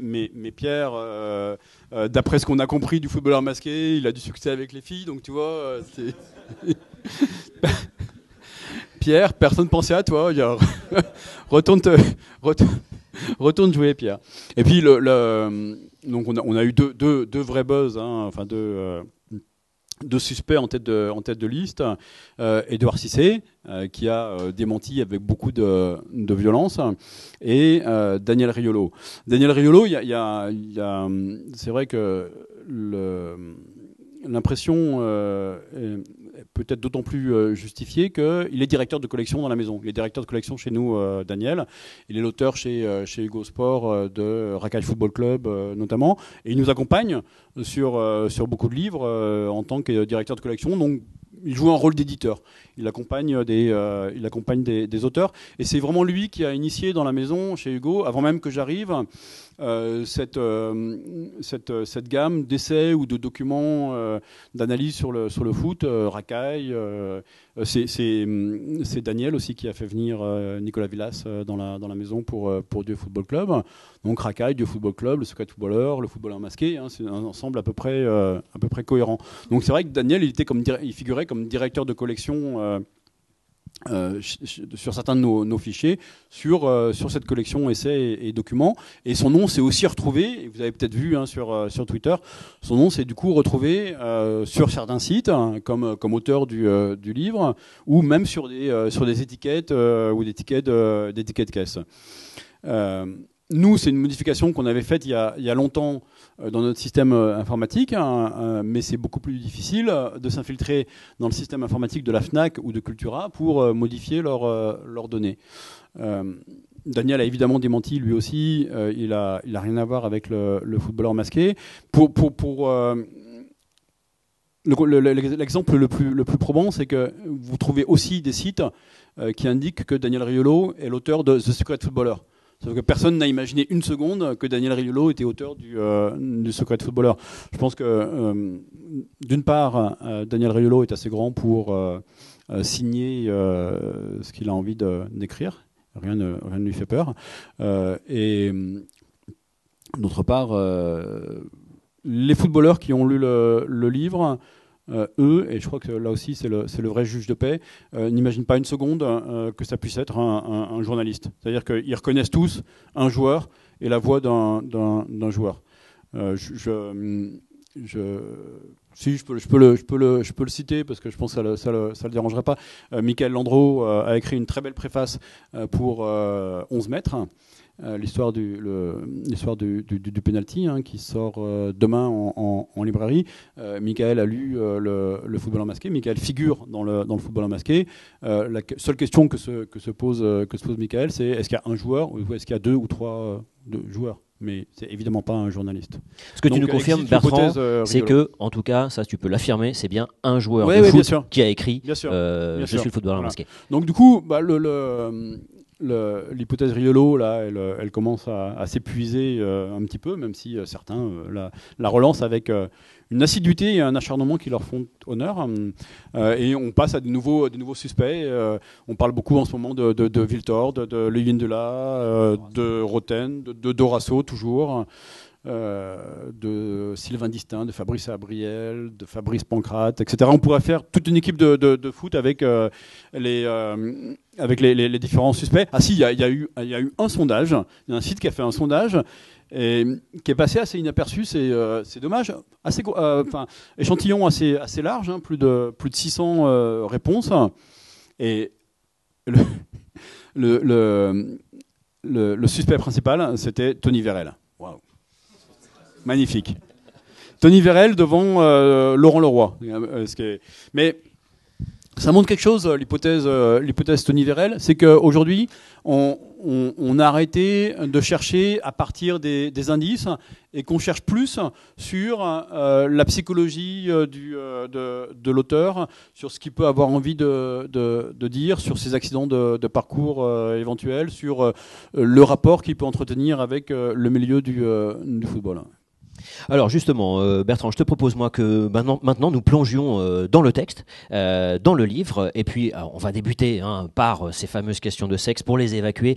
Pierre, D'après ce qu'on a compris du footballeur masqué, il a du succès avec les filles, donc tu vois, c'est... Pierre, personne pensait à toi. Retourne jouer, Pierre. Et puis donc on a eu deux vrais buzz, hein, enfin deux suspects en tête de liste. Edouard Cissé, qui a démenti avec beaucoup de violence, et Daniel Riolo. Daniel Riolo, c'est vrai que l'impression est peut-être d'autant plus justifiée qu'il est directeur de collection dans la maison. Il est directeur de collection chez nous, Daniel. Il est l'auteur chez Hugo Sport de Racaille Football Club notamment. Et il nous accompagne sur beaucoup de livres en tant que directeur de collection. Donc, il joue un rôle d'éditeur. Il accompagne des auteurs. Et c'est vraiment lui qui a initié dans la maison, chez Hugo, avant même que j'arrive, cette gamme d'essais ou de documents d'analyse sur le foot, Racaille. C'est Daniel aussi qui a fait venir Nicolas Villas dans la maison pour Dieu Football Club. Donc Racaille, Dieu Football Club, le Secret Footballeur, le footballeur masqué, hein, c'est un ensemble à peu près cohérent. Donc c'est vrai que Daniel, il figurait comme directeur de collection sur certains de nos fichiers, sur cette collection essais et documents. Et son nom s'est aussi retrouvé, et vous avez peut-être vu, hein, sur Twitter, son nom s'est du coup retrouvé sur certains sites, hein, comme auteur du livre, ou même sur des étiquettes ou des tickets caisse. Nous, c'est une modification qu'on avait faite il y a longtemps dans notre système informatique, hein, mais c'est beaucoup plus difficile de s'infiltrer dans le système informatique de la FNAC ou de Cultura pour modifier leurs données. Daniel a évidemment démenti, lui aussi, il a rien à voir avec le footballeur masqué. L'exemple le plus probant, c'est que vous trouvez aussi des sites qui indiquent que Daniel Riolo est l'auteur de The Secret Footballer. Sauf que personne n'a imaginé une seconde que Daniel Riolo était auteur du Secret Footballer. Je pense que, d'une part, Daniel Riolo est assez grand pour signer ce qu'il a envie d'écrire. Rien ne lui fait peur. Et d'autre part, les footballeurs qui ont lu le livre, eux, et je crois que là aussi c'est le vrai juge de paix, n'imaginent pas une seconde que ça puisse être un journaliste. C'est-à-dire qu'ils reconnaissent tous un joueur et la voix d'un joueur. Si je peux le citer parce que je pense que ça le dérangerait pas. Michael Landreau a écrit une très belle préface pour 11 mètres. L'histoire du penalty, hein, qui sort demain en librairie. Michael a lu le footballeur masqué. Michael figure dans le footballeur masqué. La seule question que se pose Michael, c'est est-ce qu'il y a un joueur ou est-ce qu'il y a deux ou trois joueurs? Mais c'est évidemment pas un journaliste. Ce que tu nous confirmes, Bertrand, c'est que, en tout cas, ça tu peux l'affirmer, c'est bien un joueur de foot qui a écrit Je suis le footballeur masqué. Donc du coup, l'hypothèse Riolo, là, elle commence à s'épuiser un petit peu, même si certains la relancent avec une assiduité et un acharnement qui leur font honneur. Et on passe à de nouveaux suspects. On parle beaucoup en ce moment de Viltord, de Luyendela, de Roten, de Dorasso toujours. De Sylvain Distin, de Fabrice Abriel, de Fabrice Pancrate, etc. On pourrait faire toute une équipe de foot avec les différents suspects. Ah si, il y a eu un sondage, il y a un site qui a fait un sondage et qui est passé assez inaperçu, c'est dommage. Échantillon assez large, hein, plus de 600 réponses. Et le suspect principal, c'était Tony Vérel. Waouh. Magnifique. Tony Vérel devant Laurent Leroy. Mais ça montre quelque chose, l'hypothèse Tony Vérel, c'est qu'aujourd'hui, on a arrêté de chercher à partir des indices et qu'on cherche plus sur la psychologie de l'auteur, sur ce qu'il peut avoir envie de dire, sur ses accidents de parcours éventuels, sur le rapport qu'il peut entretenir avec le milieu du football. Alors justement, Bertrand, je te propose moi que maintenant nous plongions dans le texte, dans le livre, et puis on va débuter par ces fameuses questions de sexe pour les évacuer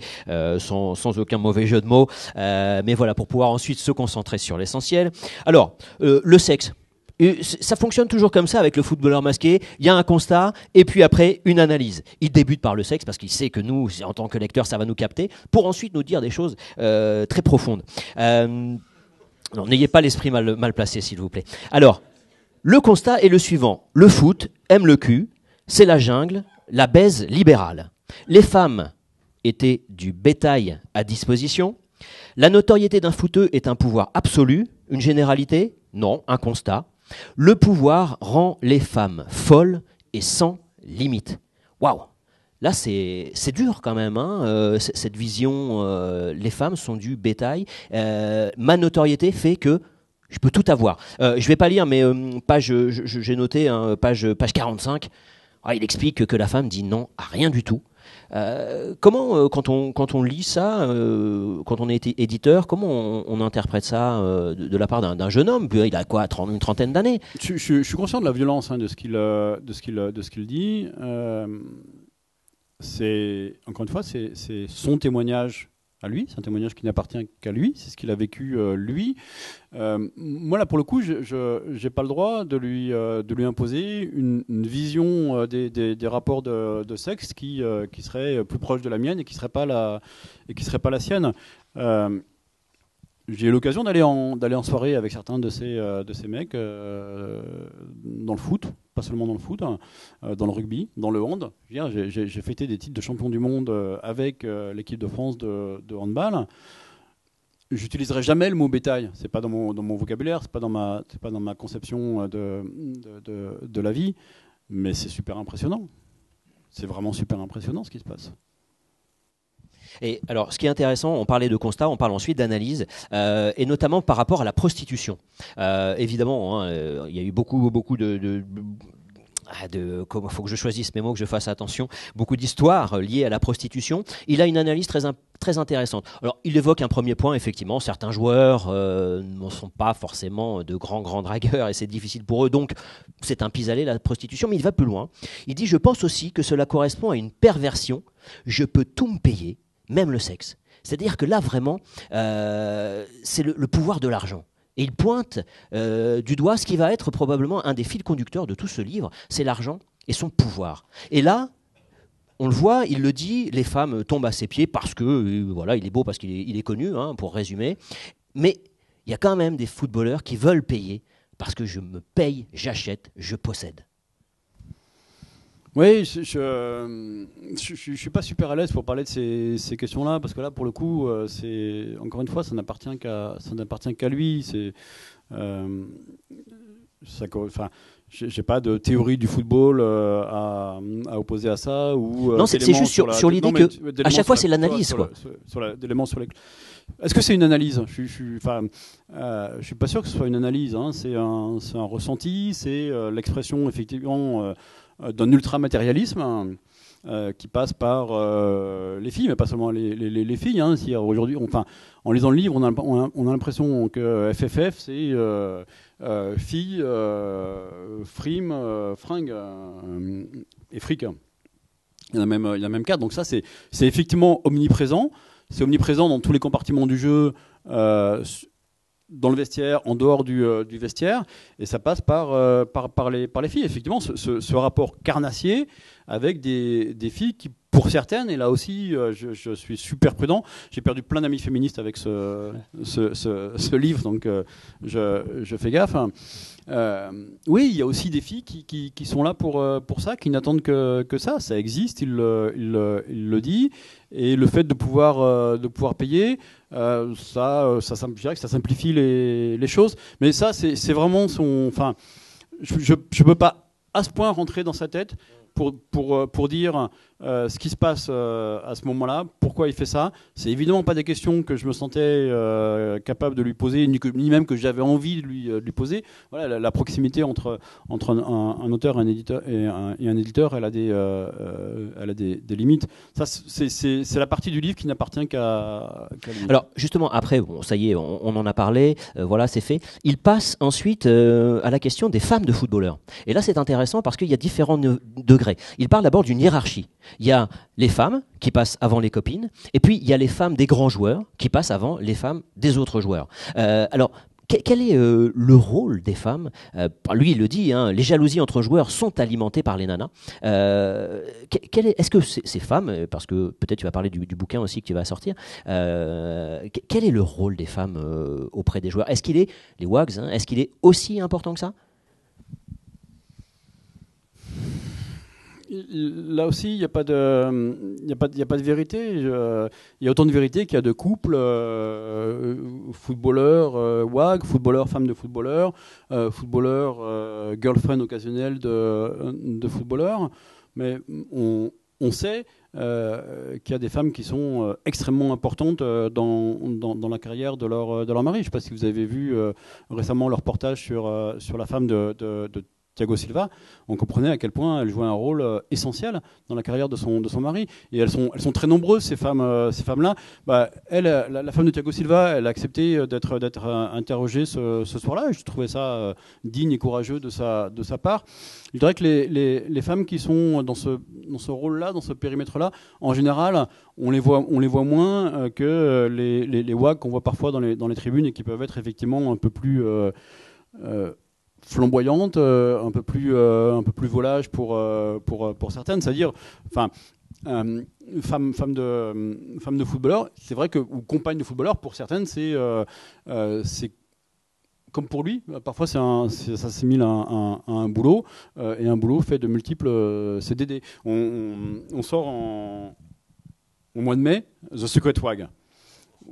sans aucun mauvais jeu de mots, mais voilà, pour pouvoir ensuite se concentrer sur l'essentiel. Alors, le sexe. Ça fonctionne toujours comme ça avec le footballeur masqué. Il y a un constat et puis après une analyse. Il débute par le sexe parce qu'il sait que nous, en tant que lecteurs, ça va nous capter pour ensuite nous dire des choses très profondes. Alors, n'ayez pas l'esprit mal placé, s'il vous plaît. Alors, le constat est le suivant. Le foot aime le cul, c'est la jungle, la baise libérale. Les femmes étaient du bétail à disposition. La notoriété d'un footeux est un pouvoir absolu. Une généralité? Non, un constat. Le pouvoir rend les femmes folles et sans limite. Waouh! Là, c'est dur quand même, cette vision, les femmes sont du bétail. Ma notoriété fait que je peux tout avoir. Je ne vais pas lire, mais j'ai noté, page 45, il explique que la femme dit non à rien du tout. Comment, quand on lit ça, quand on est éditeur, comment on interprète ça de la part d'un jeune homme? Il a quoi, une trentaine d'années? Je suis conscient de la violence de ce qu'il dit. Encore une fois, c'est son témoignage à lui, c'est un témoignage qui n'appartient qu'à lui, c'est ce qu'il a vécu lui. Moi là pour le coup, je n'ai pas le droit de lui imposer une vision des rapports de sexe qui serait plus proche de la mienne et qui serait pas la sienne. J'ai eu l'occasion d'aller en soirée avec certains de ces mecs dans le foot, pas seulement dans le foot, dans le rugby, dans le hand. J'ai fêté des titres de champion du monde avec l'équipe de France de handball. J'utiliserai jamais le mot bétail. C'est pas dans mon vocabulaire, c'est pas dans ma conception de la vie, mais c'est super impressionnant. C'est vraiment super impressionnant ce qui se passe. Et alors, ce qui est intéressant, on parlait de constat, on parle ensuite d'analyse, et notamment par rapport à la prostitution. Évidemment, il y a eu beaucoup faut que je choisisse mes mots, que je fasse attention, beaucoup d'histoires liées à la prostitution. Il a une analyse très intéressante. Alors, il évoque un premier point, effectivement, certains joueurs ne sont pas forcément de grands dragueurs et c'est difficile pour eux, donc c'est un pis-aller la prostitution, mais il va plus loin. Il dit « Je pense aussi que cela correspond à une perversion, je peux tout me payer, même le sexe. » C'est-à-dire que là, vraiment, c'est le pouvoir de l'argent. Et il pointe du doigt ce qui va être probablement un des fils conducteurs de tout ce livre, c'est l'argent et son pouvoir. Et là, on le voit, il le dit, les femmes tombent à ses pieds parce que, voilà, il est beau, parce qu'il est connu, pour résumer. Mais il y a quand même des footballeurs qui veulent payer parce que je me paye, j'achète, je possède. Oui, je suis pas super à l'aise pour parler de ces questions-là, parce que là, pour le coup, encore une fois, ça n'appartient qu'à lui. J'ai pas de théorie du football à opposer à ça. Non, c'est juste sur l'idée que à chaque fois, c'est l'analyse. Est-ce que c'est une analyse? Je suis pas sûr que ce soit une analyse. C'est un ressenti, c'est l'expression effectivement d'un ultra-matérialisme qui passe par les filles, mais pas seulement les filles. Si aujourd'hui, en lisant le livre, on a l'impression que FFF, c'est filles, frime, fringues et fric. Il y a même quatre. Donc ça, c'est effectivement omniprésent. C'est omniprésent dans tous les compartiments du jeu, dans le vestiaire, en dehors du vestiaire, et ça passe par les filles. Effectivement, ce rapport carnassier avec des filles qui, pour certaines, et là aussi, je suis super prudent, j'ai perdu plein d'amis féministes avec ce livre, donc je fais gaffe. Oui, il y a aussi des filles qui sont là pour ça, qui n'attendent que ça existe, il le dit, et le fait de pouvoir payer, je dirais que ça simplifie les choses, mais ça c'est vraiment je peux pas à ce point rentrer dans sa tête pour dire ce qui se passe à ce moment-là, pourquoi il fait ça. C'est évidemment pas des questions que je me sentais capable de lui poser, ni même que j'avais envie de lui poser. Voilà, la proximité entre un auteur, un éditeur et un éditeur, elle a des limites. Ça, c'est la partie du livre qui n'appartient qu'à lui. Alors justement, après, bon, ça y est, on en a parlé, voilà, c'est fait. Il passe ensuite à la question des femmes de footballeurs. Et là, c'est intéressant parce qu'il y a différents degrés. Il parle d'abord d'une hiérarchie. Il y a les femmes qui passent avant les copines, et puis il y a les femmes des grands joueurs qui passent avant les femmes des autres joueurs. Alors, quel est le rôle des femmes? Lui, il le dit, hein, les jalousies entre joueurs sont alimentées par les nanas. Est-ce que ces femmes, parce que peut-être tu vas parler du bouquin aussi que tu vas sortir, quel est le rôle des femmes auprès des joueurs? Est-ce qu'il est, les WAGs, hein, est-ce qu'il est aussi important que ça? Là aussi, il n'y a pas de vérité. Il y a autant de vérité qu'il y a de couples, footballeurs WAG, footballeurs femmes de footballeurs, footballeurs girlfriend occasionnelle de footballeurs. Mais on sait qu'il y a des femmes qui sont extrêmement importantes dans la carrière de leur mari. Je ne sais pas si vous avez vu récemment le reportage sur la femme de Thiago Silva. On comprenait à quel point elle jouait un rôle essentiel dans la carrière de son mari. Et elles sont très nombreuses, ces femmes-là. Bah, la femme de Thiago Silva, elle a accepté d'être interrogée ce soir-là. Je trouvais ça digne et courageux de sa part. Je dirais que les femmes qui sont dans ce rôle-là, dans ce périmètre-là, en général, on les voit moins que les WAG qu'on voit parfois dans les tribunes et qui peuvent être effectivement un peu plus flamboyante, un peu plus volage pour certaines, c'est-à-dire, enfin, femme de footballeur, c'est vrai que, ou compagne de footballeur, pour certaines, c'est comme pour lui, parfois ça s'assimile à un boulot, et un boulot fait de multiples CDD. On sort au mois de mai, The Secret WAG,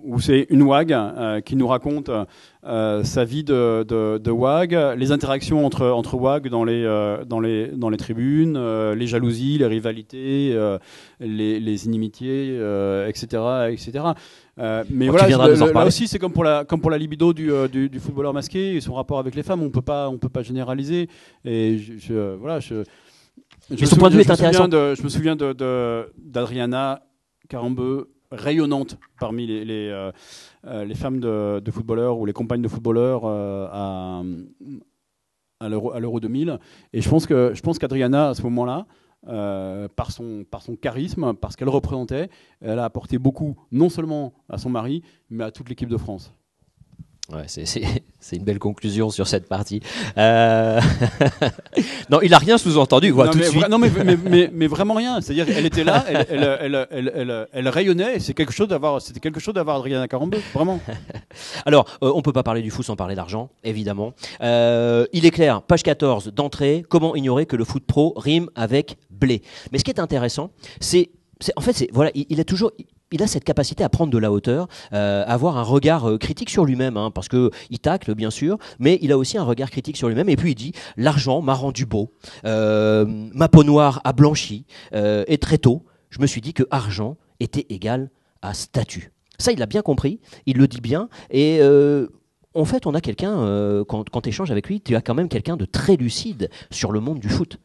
où c'est une WAG qui nous raconte sa vie de WAG, les interactions entre WAG dans les tribunes, les jalousies, les rivalités, les inimitiés, etc., etc. Mais voilà, là aussi, c'est comme pour la libido du footballeur masqué et son rapport avec les femmes. On peut pas généraliser. Et je me souviens d'Adriana Carambeu, rayonnante parmi les femmes de footballeurs ou les compagnes de footballeurs à l'Euro 2000. Et je pense qu'Adriana, à ce moment-là, par son charisme, par ce qu'elle représentait, elle a apporté beaucoup, non seulement à son mari, mais à toute l'équipe de France. Ouais, c'est une belle conclusion sur cette partie. Non, il a rien sous-entendu, quoi, tout de suite. Non, mais vraiment rien. C'est-à-dire, elle était là, elle rayonnait. Et c'était quelque chose d'avoir Adriana Carambeu, vraiment. Alors, on peut pas parler du foot sans parler d'argent, évidemment. Il est clair, page 14 d'entrée. Comment ignorer que le foot pro rime avec blé? Mais ce qui est intéressant, voilà, il a cette capacité à prendre de la hauteur, à avoir un regard critique sur lui-même, hein, parce que il tacle bien sûr, mais il a aussi un regard critique sur lui-même. Et puis il dit: l'argent m'a rendu beau, ma peau noire a blanchi, et très tôt, je me suis dit que argent était égal à statut. Ça, il l'a bien compris, il le dit bien, et en fait, on a quelqu'un, quand tu échanges avec lui, tu as quand même quelqu'un de très lucide sur le monde du foot.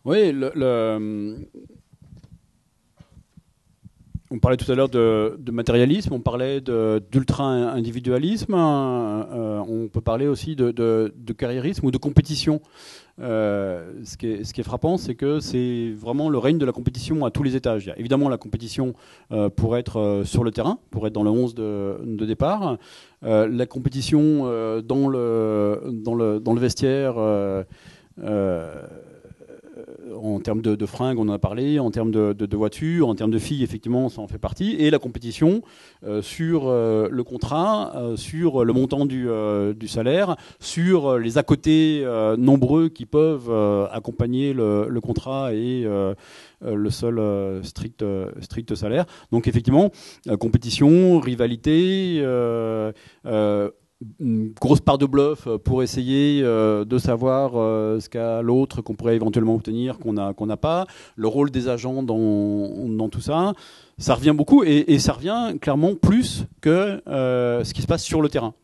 Oui, on parlait tout à l'heure de matérialisme, on parlait d'ultra-individualisme, on peut parler aussi de carriérisme ou de compétition. Ce qui est frappant, c'est que c'est vraiment le règne de la compétition à tous les étages. Il y a évidemment la compétition pour être sur le terrain, pour être dans le 11 de départ, la compétition dans le vestiaire, en termes de fringues, on en a parlé, en termes de voitures, en termes de filles, effectivement, ça en fait partie, et la compétition sur le contrat, sur le montant du salaire, sur les à-côtés nombreux qui peuvent accompagner le contrat et le seul strict salaire. Donc effectivement, compétition, rivalité, une grosse part de bluff pour essayer de savoir ce qu'a l'autre qu'on pourrait éventuellement obtenir, qu'on n'a pas, le rôle des agents dans tout ça. Ça revient beaucoup et ça revient clairement plus que ce qui se passe sur le terrain.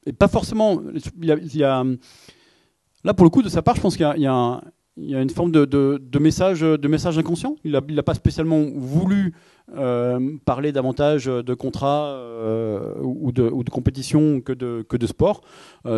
Et pas forcément. Il y a, là, pour le coup, de sa part, je pense qu'il y a une forme de message inconscient. Il n'a pas spécialement voulu parler davantage de contrat ou de compétition que de sport.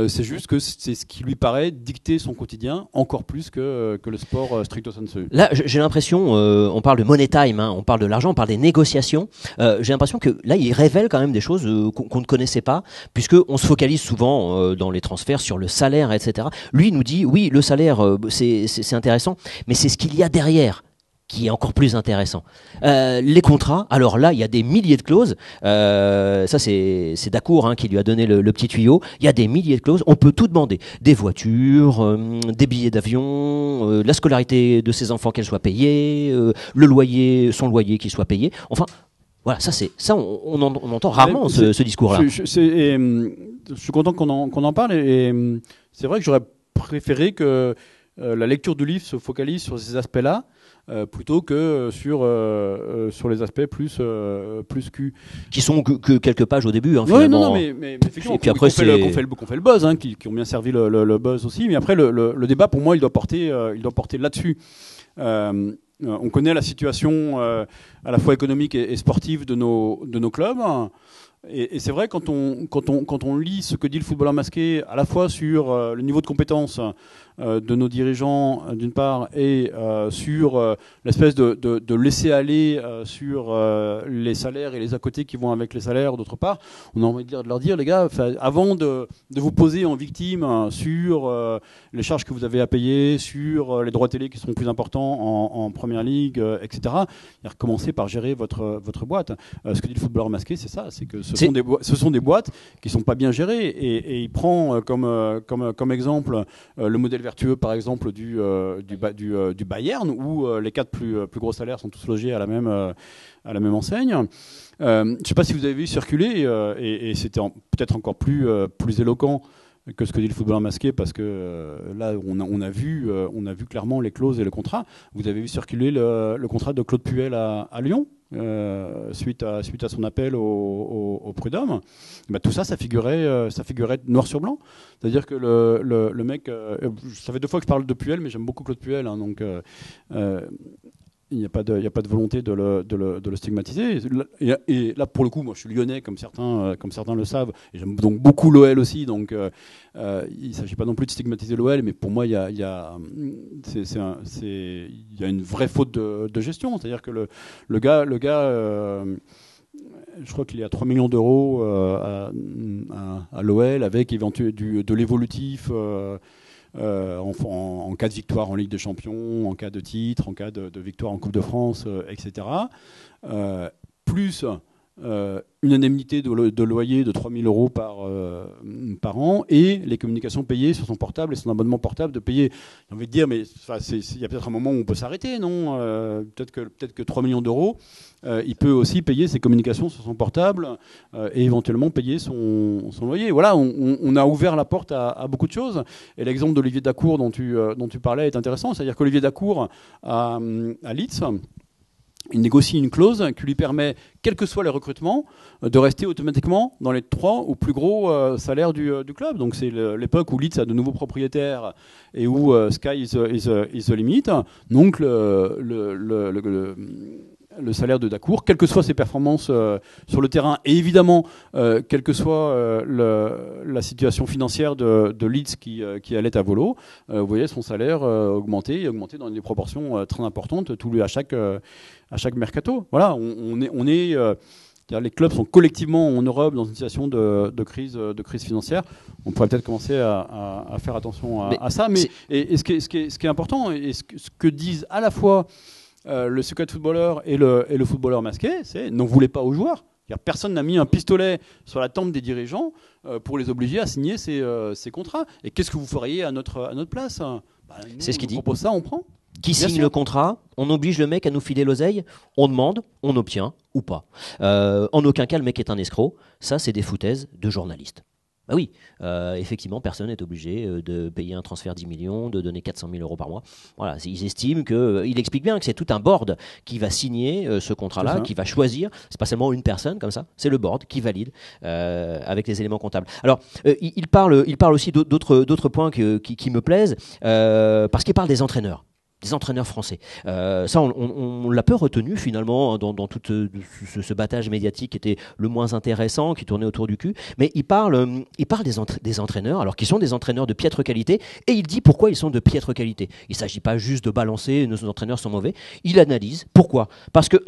C'est juste que c'est ce qui lui paraît dicter son quotidien encore plus que le sport stricto sensu. Là, j'ai l'impression, on parle de money time, hein, on parle de l'argent, on parle des négociations. J'ai l'impression que là, il révèle quand même des choses qu'on ne connaissait pas, puisque on se focalise souvent dans les transferts sur le salaire, etc. Lui, il nous dit, oui, le salaire, c'est intéressant, mais c'est ce qu'il y a derrière qui est encore plus intéressant. Les contrats, alors là, il y a des milliers de clauses. Ça, c'est Dacour qui lui a donné le petit tuyau. Il y a des milliers de clauses. On peut tout demander. Des voitures, des billets d'avion, la scolarité de ses enfants qu'elle soit payée, le loyer, son loyer qui soit payé. Enfin, voilà, on entend rarement ce discours-là. Je suis content qu'on en parle et c'est vrai que j'aurais préféré que la lecture du livre se focalise sur ces aspects-là. Plutôt que sur les aspects plus Q. Qui sont que quelques pages au début, ouais, finalement. Non, mais effectivement, et puis après, qu'on fait le buzz, qui ont bien servi le buzz aussi. Mais après, le débat, pour moi, il doit porter là-dessus. On connaît la situation à la fois économique et sportive de nos clubs. Et c'est vrai, quand on lit ce que dit le footballeur masqué, à la fois sur le niveau de compétence de nos dirigeants d'une part et sur l'espèce de laisser aller sur les salaires et les à côté qui vont avec les salaires d'autre part, on a envie de leur dire, les gars, avant de vous poser en victime sur les charges que vous avez à payer, sur les droits télé qui sont plus importants en première ligue, etc., recommencez par gérer votre boîte. Ce que dit le footballeur masqué, c'est ça, c'est que ce sont des boîtes qui sont pas bien gérées et il prend comme exemple le modèle vertueux par exemple du Bayern où les 4 plus gros salaires sont tous logés à la même enseigne. Je ne sais pas si vous avez vu circuler et c'était peut-être encore plus éloquent que ce que dit le footballeur masqué parce que là on a vu clairement les clauses et le contrat. Vous avez vu circuler le contrat de Claude Puel à Lyon suite à son appel au prud'homme. Bah, tout ça figurait noir sur blanc. C'est-à-dire que le mec, ça fait 2 fois que je parle de Puel, mais j'aime beaucoup Claude Puel, donc il n'y a pas de volonté de le stigmatiser. Et là, pour le coup, moi, je suis lyonnais, comme certains le savent, et j'aime donc beaucoup l'OL aussi. Donc, il ne s'agit pas non plus de stigmatiser l'OL, mais pour moi, il y a une vraie faute de gestion. C'est-à-dire que le gars, je crois qu'il est à 3 millions d'euros à l'OL, avec éventuellement de l'évolutif. En cas de victoire en Ligue des Champions, en cas de titre, en cas de victoire en Coupe de France, etc. Plus une indemnité de loyer de 3 000 euros par an et les communications payées sur son portable et son abonnement portable de payer. J'ai envie de dire, mais il y a peut-être un moment où on peut s'arrêter, non ? Peut-être que 3 millions d'euros, il peut aussi payer ses communications sur son portable et éventuellement payer son loyer. Voilà, on a ouvert la porte à beaucoup de choses. Et l'exemple d'Olivier Dacour dont tu parlais est intéressant. C'est-à-dire qu'Olivier Dacour à Leeds, il négocie une clause qui lui permet, quels que soient les recrutements, de rester automatiquement dans les 3 ou plus gros salaires du club. Donc c'est l'époque où Leeds a de nouveaux propriétaires et où sky is the limit. Donc le salaire de Dacour, quelles que soient ses performances sur le terrain, et évidemment, quelle que soit la situation financière de Leeds qui allait à volo, vous voyez son salaire augmenter dans des proportions très importantes à chaque mercato. Voilà, les clubs sont collectivement en Europe dans une situation de crise financière. On pourrait peut-être commencer à faire attention à ça. Mais ce qui est important, et ce que disent à la fois le secret footballeur et le footballeur masqué, c'est n'en voulez pas aux joueurs. Personne n'a mis un pistolet sur la tempe des dirigeants pour les obliger à signer ces contrats. Et qu'est-ce que vous feriez à notre place ? C'est ce qu'il dit. On propose ça, on prend. Qui signe le contrat, on oblige le mec à nous filer l'oseille, on demande, on obtient ou pas. En aucun cas le mec est un escroc, ça c'est des foutaises de journalistes. Bah oui, effectivement, personne n'est obligé de payer un transfert 10 millions, de donner 400 000 euros par mois. Voilà, ils estiment que, il explique bien que c'est tout un board qui va signer ce contrat-là, qui va choisir. C'est pas seulement une personne comme ça, c'est le board qui valide avec les éléments comptables. Alors, il parle aussi d'autres points qui me plaisent parce qu'il parle des entraîneurs français. Ça, on l'a peu retenu finalement dans tout ce battage médiatique qui était le moins intéressant, qui tournait autour du cul. Mais il parle des entraîneurs, alors qui sont des entraîneurs de piètre qualité, et il dit pourquoi ils sont de piètre qualité. Il ne s'agit pas juste de balancer nos entraîneurs sont mauvais. Il analyse pourquoi. Parce que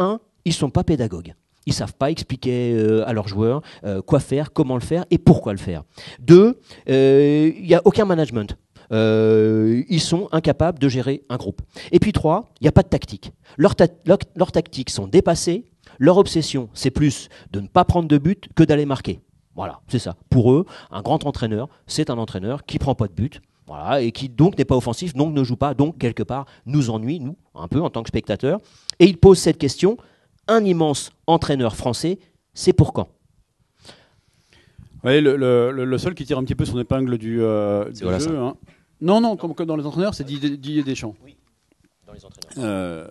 ils sont pas pédagogues. Ils savent pas expliquer à leurs joueurs quoi faire, comment le faire et pourquoi le faire. 2, il y a aucun management. Ils sont incapables de gérer un groupe. Et puis 3, il n'y a pas de tactique. Leurs tactiques sont dépassées. Leur obsession, c'est plus de ne pas prendre de but que d'aller marquer. Voilà, c'est ça. Pour eux, un grand entraîneur, c'est un entraîneur qui prend pas de but, voilà, et qui donc n'est pas offensif, donc ne joue pas, donc quelque part nous ennuie, nous, un peu en tant que spectateurs. Et il pose cette question, un immense entraîneur français, c'est pour quand ? Ouais, le seul qui tire un petit peu son épingle du jeu. Hein. Non, comme dans les entraîneurs, c'est Didier Deschamps. Oui, dans les entraîneurs.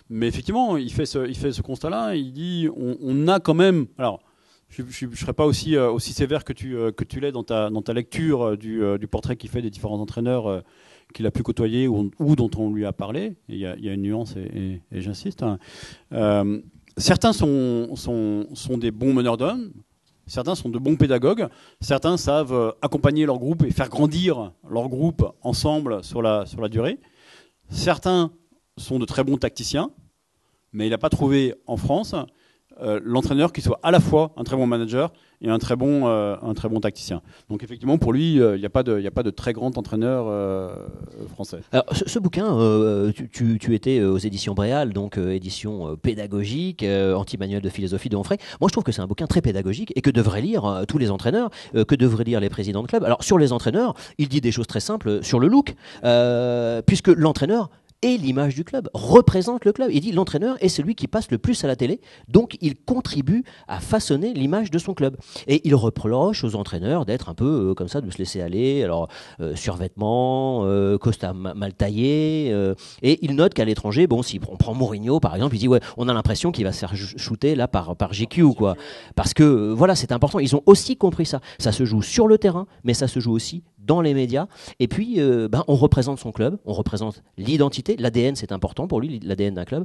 Mais effectivement, il fait ce constat-là. Il dit, on a quand même. Alors, je ne serais pas aussi sévère que tu l'es dans ta lecture du portrait qu'il fait des différents entraîneurs qu'il a pu côtoyer ou dont on lui a parlé. Il y a une nuance et j'insiste. Hein. Certains sont des bons meneurs d'hommes. Certains sont de bons pédagogues, certains savent accompagner leur groupe et faire grandir leur groupe ensemble sur la durée. Certains sont de très bons tacticiens, mais il n'a pas trouvé en France l'entraîneur qui soit à la fois un très bon manager et un très bon tacticien. Donc effectivement, pour lui, il n'y a pas de très grand entraîneur français. Alors, ce bouquin, tu étais aux éditions Bréal, donc édition pédagogique, anti-manuel de philosophie de Onfray. Moi, je trouve que c'est un bouquin très pédagogique et que devraient lire tous les entraîneurs, que devraient lire les présidents de club. Alors, sur les entraîneurs, il dit des choses très simples sur le look, puisque l'entraîneur et l'image du club, représente le club. Il dit l'entraîneur est celui qui passe le plus à la télé, donc il contribue à façonner l'image de son club. Et il reproche aux entraîneurs d'être un peu comme ça, de se laisser aller, alors survêtement, costard mal taillé, et il note qu'à l'étranger, bon, si on prend Mourinho par exemple, il dit ouais, on a l'impression qu'il va se faire shooter là par GQ, quoi. Parce que voilà, c'est important, ils ont aussi compris ça. Ça se joue sur le terrain, mais ça se joue aussi dans les médias, et puis on représente son club, on représente l'identité, l'ADN c'est important pour lui, l'ADN d'un club.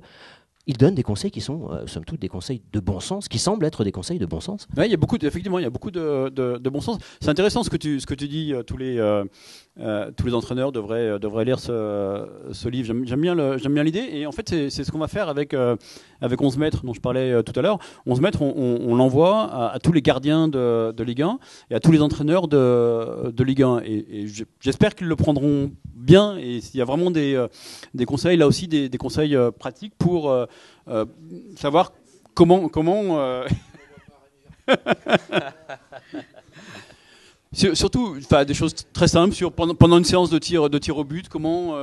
Il donne des conseils qui sont, somme toute, des conseils de bon sens, qui semblent être des conseils de bon sens. Ouais, effectivement, il y a beaucoup de bon sens. C'est intéressant ce que tu dis. Tous les entraîneurs devraient lire ce livre. J'aime bien l'idée. Et en fait, c'est ce qu'on va faire avec 11 mètres dont je parlais tout à l'heure. 11 mètres, on l'envoie à tous les gardiens de Ligue 1 et à tous les entraîneurs de Ligue 1. Et j'espère qu'ils le prendront bien. Et il y a vraiment des conseils, là aussi, des conseils pratiques pour savoir comment surtout des choses très simples pendant une séance de tir au but, comment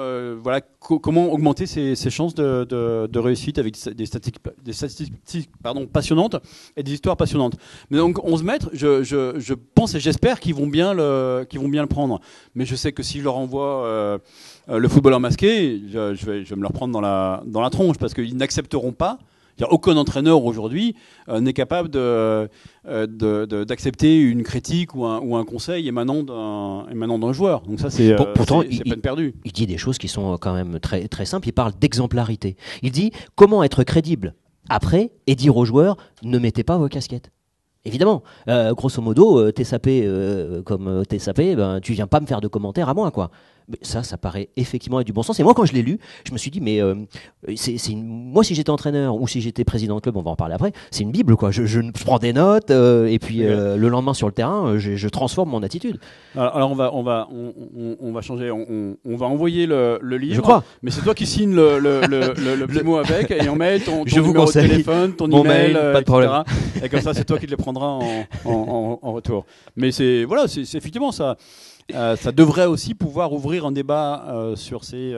augmenter ses chances de réussite avec des statistiques passionnantes et des histoires passionnantes. Mais donc 11 mètres, je pense et j'espère qu'ils vont bien le prendre. Mais je sais que si je leur envoie le footballeur masqué, je vais me leur prendre dans la tronche parce qu'ils n'accepteront pas. Aucun entraîneur aujourd'hui n'est capable d'accepter une critique ou un conseil émanant d'un joueur. Donc ça, c'est peine perdue. Il dit des choses qui sont quand même très, très simples. Il parle d'exemplarité. Il dit comment être crédible après et dire aux joueurs ne mettez pas vos casquettes. Évidemment, grosso modo, t'es sapé comme t'es sapé, tu viens pas me faire de commentaires à moi, quoi. Mais ça paraît effectivement être du bon sens. Et moi, quand je l'ai lu, je me suis dit, mais moi, si j'étais entraîneur ou si j'étais président de club, on va en parler après, c'est une bible, quoi. Je prends des notes et puis le lendemain sur le terrain, je transforme mon attitude. Alors on va changer. On va envoyer le livre. Je crois. Mais c'est toi qui signes le petit mot avec et en mail ton numéro de téléphone, ton mon email, mail, pas de problème. Et comme ça, c'est toi qui te les prendras en retour. Mais c'est effectivement ça. Ça devrait aussi pouvoir ouvrir un débat sur ces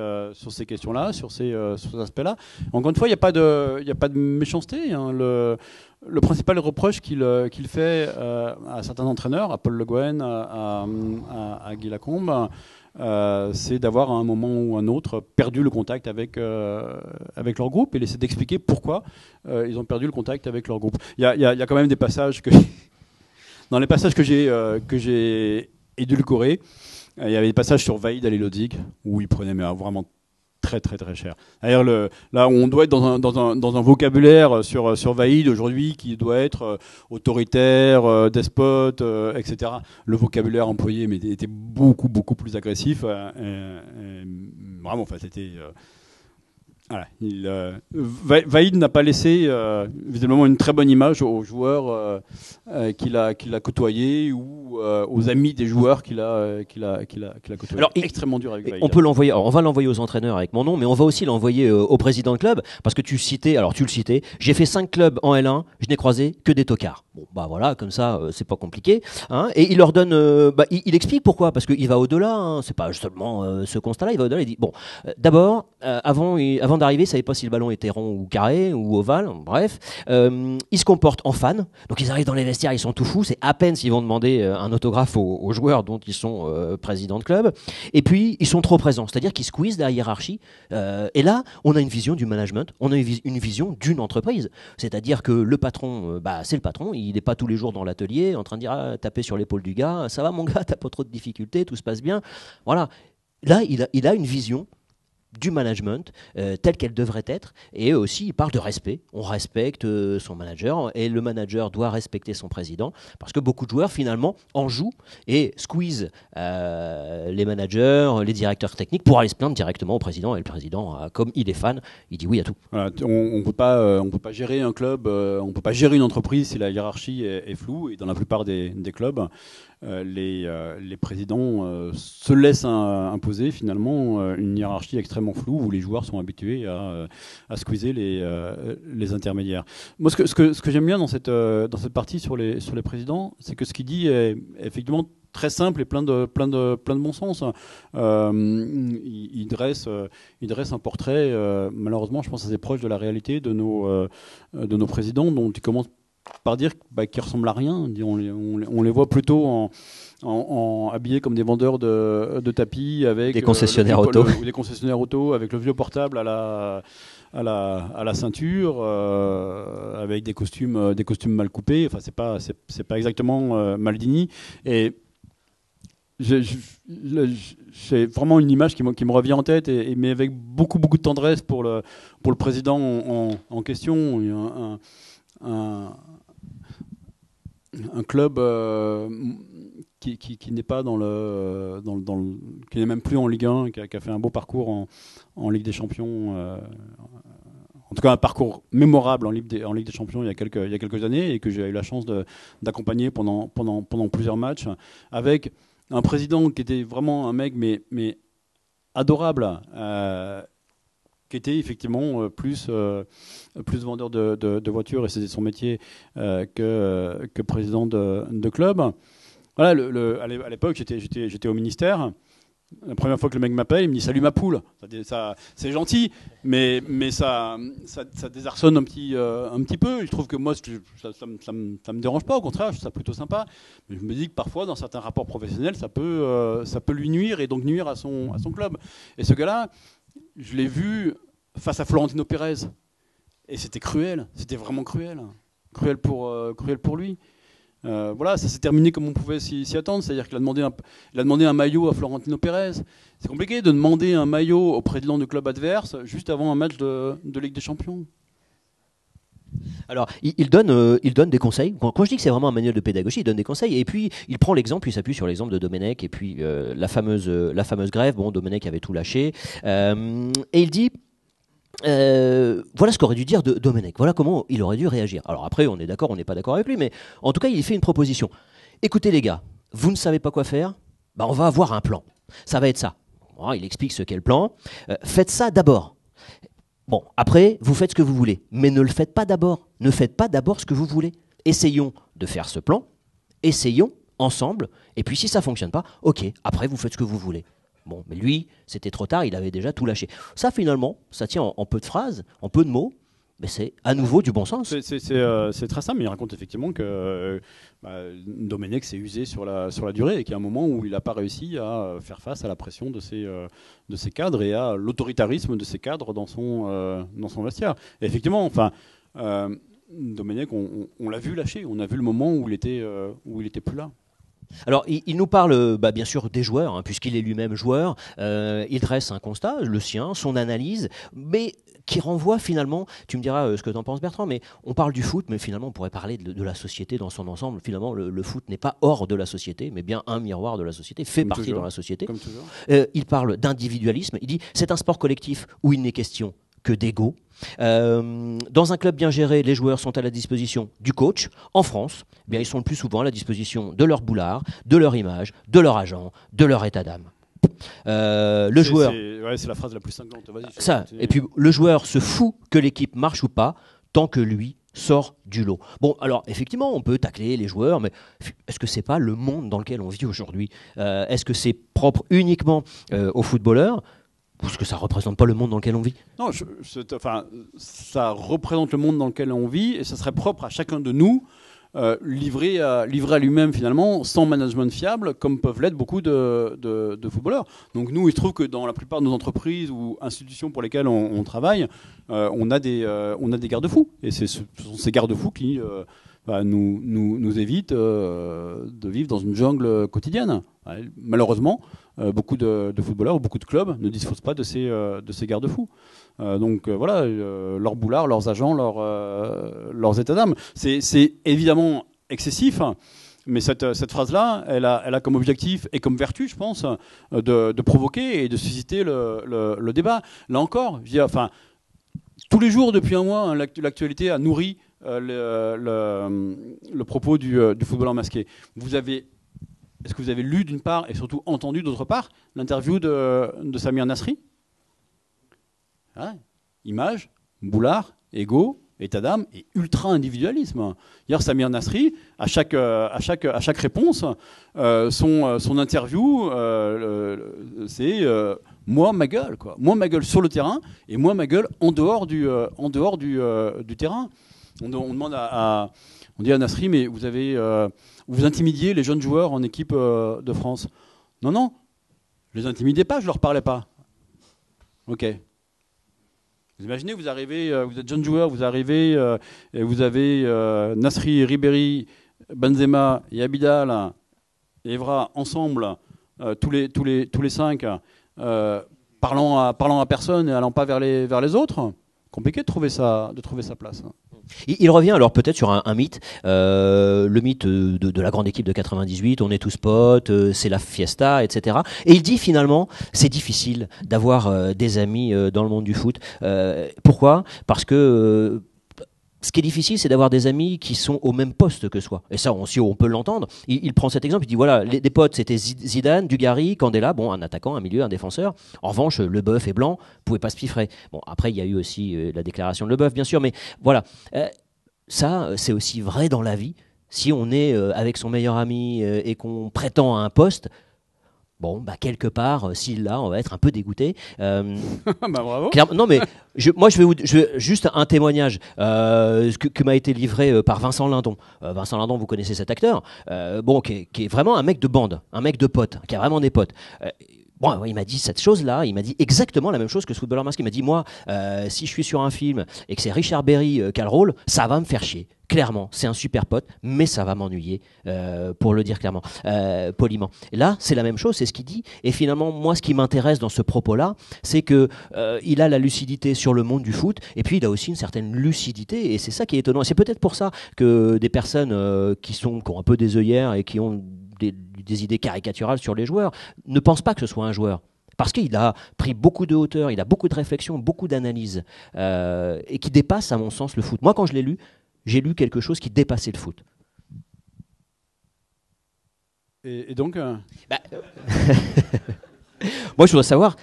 questions-là, sur ces aspects-là. Encore une fois, il n'y a pas de méchanceté. Hein. Le principal reproche qu'il fait à certains entraîneurs, à Paul Le Guen, à Guy Lacombe, c'est d'avoir à un moment ou un autre perdu le contact avec leur groupe et laisser d'expliquer pourquoi ils ont perdu le contact avec leur groupe. Il y a quand même des passages dans les passages que j'ai édulcorés, il y avait des passages sur Vaïd Halilhodžić où il prenait vraiment très très très cher. D'ailleurs, là, on doit être dans un vocabulaire sur Vaïd aujourd'hui qui doit être autoritaire, despote, etc. Le vocabulaire employé était beaucoup beaucoup plus agressif. Vraiment, enfin, c'était. Voilà, Vaïd n'a pas laissé visiblement une très bonne image aux joueurs qu'il a côtoyés ou aux amis des joueurs qu'il a côtoyés. Alors, extrêmement dur avec Vaïd. On peut l'envoyer. Alors, on va l'envoyer aux entraîneurs avec mon nom, mais on va aussi l'envoyer au président de club parce que tu le citais. J'ai fait 5 clubs en L1, je n'ai croisé que des tocards. Bon, bah voilà, comme ça, c'est pas compliqué. Hein, et il leur donne, il explique pourquoi, parce qu'il va au-delà. Hein, c'est pas seulement ce constat-là. Il va au-delà. Il dit bon, d'abord, avant d'arriver, ils ne savaient pas si le ballon était rond ou carré ou ovale, bref. Ils se comportent en fans, donc ils arrivent dans les vestiaires, ils sont tout fous, c'est à peine s'ils vont demander un autographe aux joueurs dont ils sont présidents de club. Et puis, ils sont trop présents, c'est-à-dire qu'ils squeezent la hiérarchie. Et là, on a une vision du management, on a une vision d'une entreprise. C'est-à-dire que le patron, c'est le patron, il n'est pas tous les jours dans l'atelier en train de dire taper sur l'épaule du gars, ça va mon gars, t'as pas trop de difficultés, tout se passe bien. Voilà. Là, il a une vision du management telle qu'elle devrait être, et aussi il parle de respect. On respecte son manager et le manager doit respecter son président parce que beaucoup de joueurs finalement en jouent et squeeze les managers, les directeurs techniques pour aller se plaindre directement au président, et le président, comme il est fan, il dit oui à tout. Voilà, on peut pas gérer un club, on peut pas gérer une entreprise si la hiérarchie est floue, et dans la plupart des clubs les présidents se laissent imposer finalement une hiérarchie extrêmement floue où les joueurs sont habitués à squeezer les intermédiaires. Moi, ce que j'aime bien dans cette partie sur les présidents, c'est que ce qu'il dit est effectivement très simple et plein de bon sens. Il dresse un portrait, malheureusement, je pense assez proche de la réalité de nos présidents, dont il commence par dire qu'ils ressemblent à rien. On les voit plutôt habillés comme des vendeurs de tapis avec des concessionnaires auto, ou des concessionnaires auto avec le vieux portable à la ceinture, avec des costumes mal coupés. Enfin, c'est pas exactement Maldini. Et j'ai vraiment une image qui me revient en tête, mais avec beaucoup de tendresse pour le président en question. Un club qui n'est pas qui n'est même plus en Ligue 1, qui a fait un beau parcours en Ligue des Champions, en tout cas un parcours mémorable en Ligue des Champions il y a quelques années, et que j'ai eu la chance d'accompagner pendant plusieurs matchs, avec un président qui était vraiment un mec mais adorable, qui était effectivement plus vendeur de voitures, et c'était son métier, que président de club. Voilà, à l'époque, j'étais au ministère. La première fois que le mec m'appelle, il me dit « Salut ma poule ». C'est gentil, mais ça désarçonne un petit peu. Je trouve que moi, ça me dérange pas, au contraire, je trouve ça plutôt sympa. Mais je me dis que parfois, dans certains rapports professionnels, ça peut lui nuire, et donc nuire à son club. Et ce gars-là, je l'ai vu face à Florentino Pérez, et c'était cruel, c'était vraiment cruel pour lui. Voilà, ça s'est terminé comme on pouvait s'y attendre, c'est-à-dire qu'il a demandé un maillot à Florentino Pérez. C'est compliqué de demander un maillot au président du club adverse juste avant un match de Ligue des Champions. Alors, il donne des conseils. Quand je dis que c'est vraiment un manuel de pédagogie, il donne des conseils. Et puis, il prend l'exemple, il s'appuie sur l'exemple de Domenech. Et puis, la fameuse grève. Bon, Domenech avait tout lâché. Et il dit... voilà ce qu'aurait dû dire Domenech. Voilà comment il aurait dû réagir. Alors après, on est d'accord, on n'est pas d'accord avec lui, mais en tout cas, il fait une proposition. Écoutez les gars, vous ne savez pas quoi faire, on va avoir un plan. Ça va être ça. Bon, il explique ce qu'est le plan. Faites ça d'abord. Bon, après, vous faites ce que vous voulez, mais ne le faites pas d'abord. Ne faites pas d'abord ce que vous voulez. Essayons de faire ce plan. Essayons ensemble, et puis si ça fonctionne pas, ok, après vous faites ce que vous voulez. Bon, mais lui, c'était trop tard, il avait déjà tout lâché. Ça, finalement, ça tient en peu de phrases, en peu de mots, mais c'est à nouveau du bon sens. C'est très simple, mais il raconte effectivement que Domenech s'est usé sur la durée et qu'il y a un moment où il n'a pas réussi à faire face à la pression de ses cadres et à l'autoritarisme de ses cadres dans son vestiaire. Et effectivement, enfin, Domenech, on l'a vu lâcher, on a vu le moment où il était plus là. Alors, il nous parle bien sûr des joueurs, hein, puisqu'il est lui-même joueur. Il dresse un constat, le sien, son analyse, mais qui renvoie finalement, tu me diras ce que tu en penses Bertrand, mais on parle du foot, mais finalement on pourrait parler de la société dans son ensemble. Finalement, le foot n'est pas hors de la société, mais bien un miroir de la société, fait partie de la société. Comme toujours. Il parle d'individualisme, il dit c'est un sport collectif où il n'est question que d'ego. Dans un club bien géré, les joueurs sont à la disposition du coach. En France, eh bien, ils sont le plus souvent à la disposition de leur boulard, de leur image, de leur agent, de leur état d'âme. Le joueur... C'est la phrase la plus cinglante. Vas-y, ça. Et puis le joueur se fout que l'équipe marche ou pas, tant que lui sort du lot. Bon, alors effectivement, on peut tacler les joueurs, mais est-ce que c'est pas le monde dans lequel on vit aujourd'hui ? Est-ce que c'est propre uniquement aux footballeurs ? Parce que ça ne représente pas le monde dans lequel on vit. Non, ça représente le monde dans lequel on vit et ça serait propre à chacun de nous, livré à lui-même finalement, sans management fiable, comme peuvent l'être beaucoup de footballeurs. Donc nous, il se trouve que dans la plupart de nos entreprises ou institutions pour lesquelles on travaille, on a des garde-fous. Et ce sont ces garde-fous qui nous évitent de vivre dans une jungle quotidienne. Malheureusement, beaucoup de footballeurs ou beaucoup de clubs ne disposent pas de ces garde-fous. Donc voilà, leurs boulards, leurs agents, leurs états d'âme. C'est évidemment excessif, mais cette phrase-là, elle a comme objectif et comme vertu, je pense, de provoquer et de susciter le débat. Là encore, je veux dire, enfin, tous les jours depuis un mois, hein, l'actualité a nourri le propos du footballeur masqué. Est-ce que vous avez lu d'une part et surtout entendu d'autre part l'interview de Samir Nasri ? Image, boulard, ego, état d'âme et ultra-individualisme. Hier, Samir Nasri, à chaque réponse, son interview, c'est moi ma gueule, quoi. Moi ma gueule sur le terrain et moi ma gueule en dehors du terrain. On dit à Nasri, mais vous intimidiez les jeunes joueurs en équipe de France. Non, je les intimidais pas, je leur parlais pas. Ok. Vous imaginez, vous arrivez, vous êtes jeune joueur, vous arrivez et vous avez Nasri, Ribéry, Benzema et Abidal et Evra ensemble, tous les cinq, parlant à personne et allant pas vers les autres. Compliqué de trouver sa place. Il revient alors peut-être sur un mythe, le mythe de la grande équipe de 98, on est tous potes, c'est la fiesta, etc. Et il dit finalement, c'est difficile d'avoir des amis dans le monde du foot. Pourquoi ? Parce que ce qui est difficile, c'est d'avoir des amis qui sont au même poste que soi. Et ça, on peut l'entendre. Il prend cet exemple, il dit voilà, des potes, c'était Zidane, Dugarry, Candela, bon, un attaquant, un milieu, un défenseur. En revanche, Leboeuf et Blanc ne pouvaient pas se piffrer. Bon, après, il y a eu aussi la déclaration de Leboeuf, bien sûr, mais voilà. Ça, c'est aussi vrai dans la vie. Si on est avec son meilleur ami et qu'on prétend à un poste, bon, quelque part, s'il l'a, on va être un peu dégoûté. Bravo. Non, mais moi, juste un témoignage que m'a été livré par Vincent Lindon. Vincent Lindon, vous connaissez cet acteur, qui est vraiment un mec de bande, un mec de potes, qui a vraiment des potes. Il m'a dit cette chose-là, il m'a dit exactement la même chose que ce footballeur masqué. Il m'a dit, moi, si je suis sur un film et que c'est Richard Berry qui a le rôle, ça va me faire chier. Clairement, c'est un super pote, mais ça va m'ennuyer, pour le dire clairement, poliment. Et là, c'est la même chose, c'est ce qu'il dit. Et finalement, moi, ce qui m'intéresse dans ce propos-là, c'est que il a la lucidité sur le monde du foot, et puis il a aussi une certaine lucidité, et c'est ça qui est étonnant. Et c'est peut-être pour ça que des personnes qui ont un peu des œillères et qui ont des idées caricaturales sur les joueurs ne pensent pas que ce soit un joueur. Parce qu'il a pris beaucoup de hauteur, il a beaucoup de réflexion, beaucoup d'analyse, et qui dépasse, à mon sens, le foot. Moi, quand je l'ai lu, j'ai lu quelque chose qui dépassait le foot. Et donc Moi, je voudrais savoir,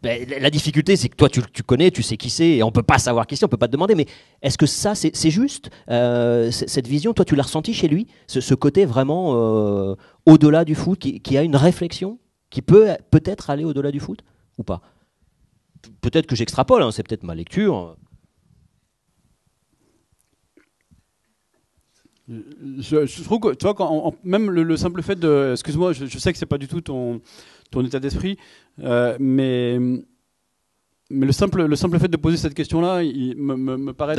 Ben, la difficulté, c'est que toi, tu connais, tu sais qui c'est, et on peut pas savoir qui c'est, on peut pas te demander. Mais est-ce que ça, c'est juste cette vision, toi, tu l'as ressenti chez lui, ce côté vraiment au-delà du foot, qui a une réflexion, qui peut-être aller au-delà du foot ou pas? Peut-être que j'extrapole, hein, c'est peut-être ma lecture. Je trouve que, tu vois, même le simple fait de, excuse-moi, je sais que c'est pas du tout ton état d'esprit, mais le simple fait de poser cette question-là, il me paraît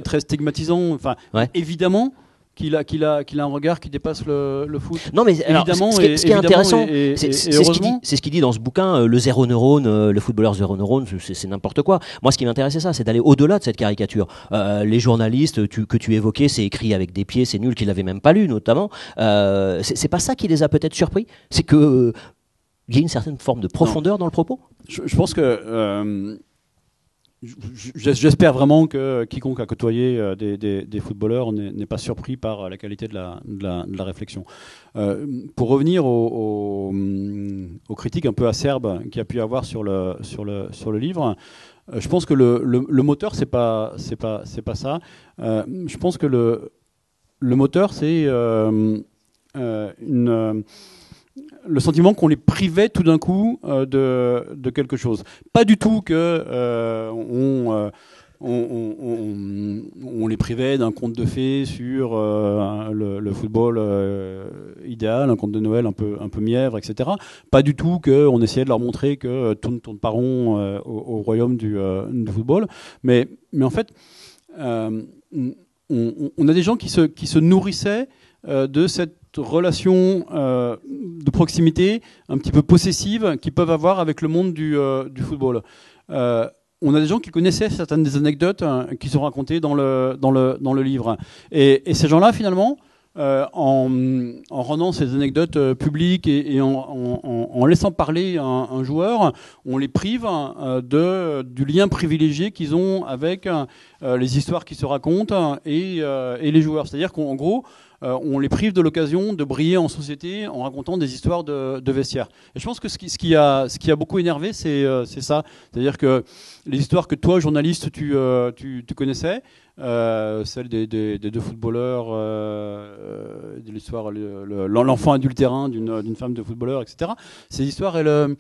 très stigmatisant. Enfin, ouais. Évidemment qu'il a un regard qui dépasse le foot. Non, mais alors, évidemment, ce qui est intéressant, c'est ce qu'il dit dans ce bouquin, le zéro neurone, le footballeur zéro neurone, c'est n'importe quoi. Moi, ce qui m'intéresse, c'est ça, c'est d'aller au-delà de cette caricature. Les journalistes que tu évoquais, c'est écrit avec des pieds, c'est nul, qu'ils l'avaient même pas lu, notamment. C'est pas ça qui les a peut-être surpris. C'est que il y a une certaine forme de profondeur dans le propos. Je pense que j'espère vraiment que quiconque a côtoyé des footballeurs n'est pas surpris par la qualité de la réflexion. Pour revenir aux critiques un peu acerbes qu'il y a pu y avoir sur le livre, je pense que le moteur c'est pas ça. Je pense que le moteur c'est le sentiment qu'on les privait tout d'un coup de quelque chose. Pas du tout que on les privait d'un conte de fées sur le football idéal, un conte de Noël un peu mièvre, etc. Pas du tout qu'on essayait de leur montrer que tout ne tourne pas rond au royaume du football. Mais en fait, on a des gens qui se nourrissaient de cette relation de proximité un petit peu possessive qu'ils peuvent avoir avec le monde du football. On a des gens qui connaissaient certaines des anecdotes qui sont racontées dans le livre. Et ces gens-là, finalement, en rendant ces anecdotes publiques et en laissant parler un joueur, on les prive du lien privilégié qu'ils ont avec les histoires qui se racontent et les joueurs. C'est-à-dire qu'en gros, on les prive de l'occasion de briller en société en racontant des histoires de vestiaire. Et je pense que ce qui a beaucoup énervé, c'est ça. C'est-à-dire que les histoires que toi, journaliste, tu connaissais, celle des deux footballeurs, de l'histoire, l'enfant adultérin d'une femme de footballeur, etc. Ces histoires, elles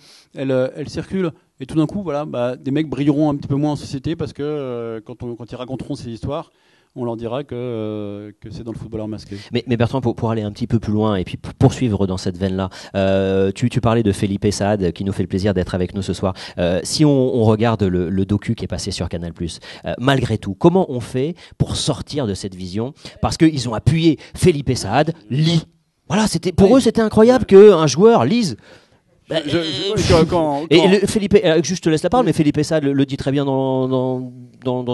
circulent. Et tout d'un coup, voilà, des mecs brilleront un petit peu moins en société parce que quand ils raconteront ces histoires, on leur dira que c'est dans le footballeur masqué. Mais Bertrand, pour aller un petit peu plus loin et puis poursuivre dans cette veine-là, tu parlais de Felipe Saad qui nous fait le plaisir d'être avec nous ce soir. Si on regarde le docu qui est passé sur Canal+, malgré tout, comment on fait pour sortir de cette vision? Parce qu'ils ont appuyé Felipe Saad, lit. Voilà, pour eux, c'était incroyable qu'un joueur lise. Felipe, je te laisse la parole, mais Felipe Saad le dit très bien dans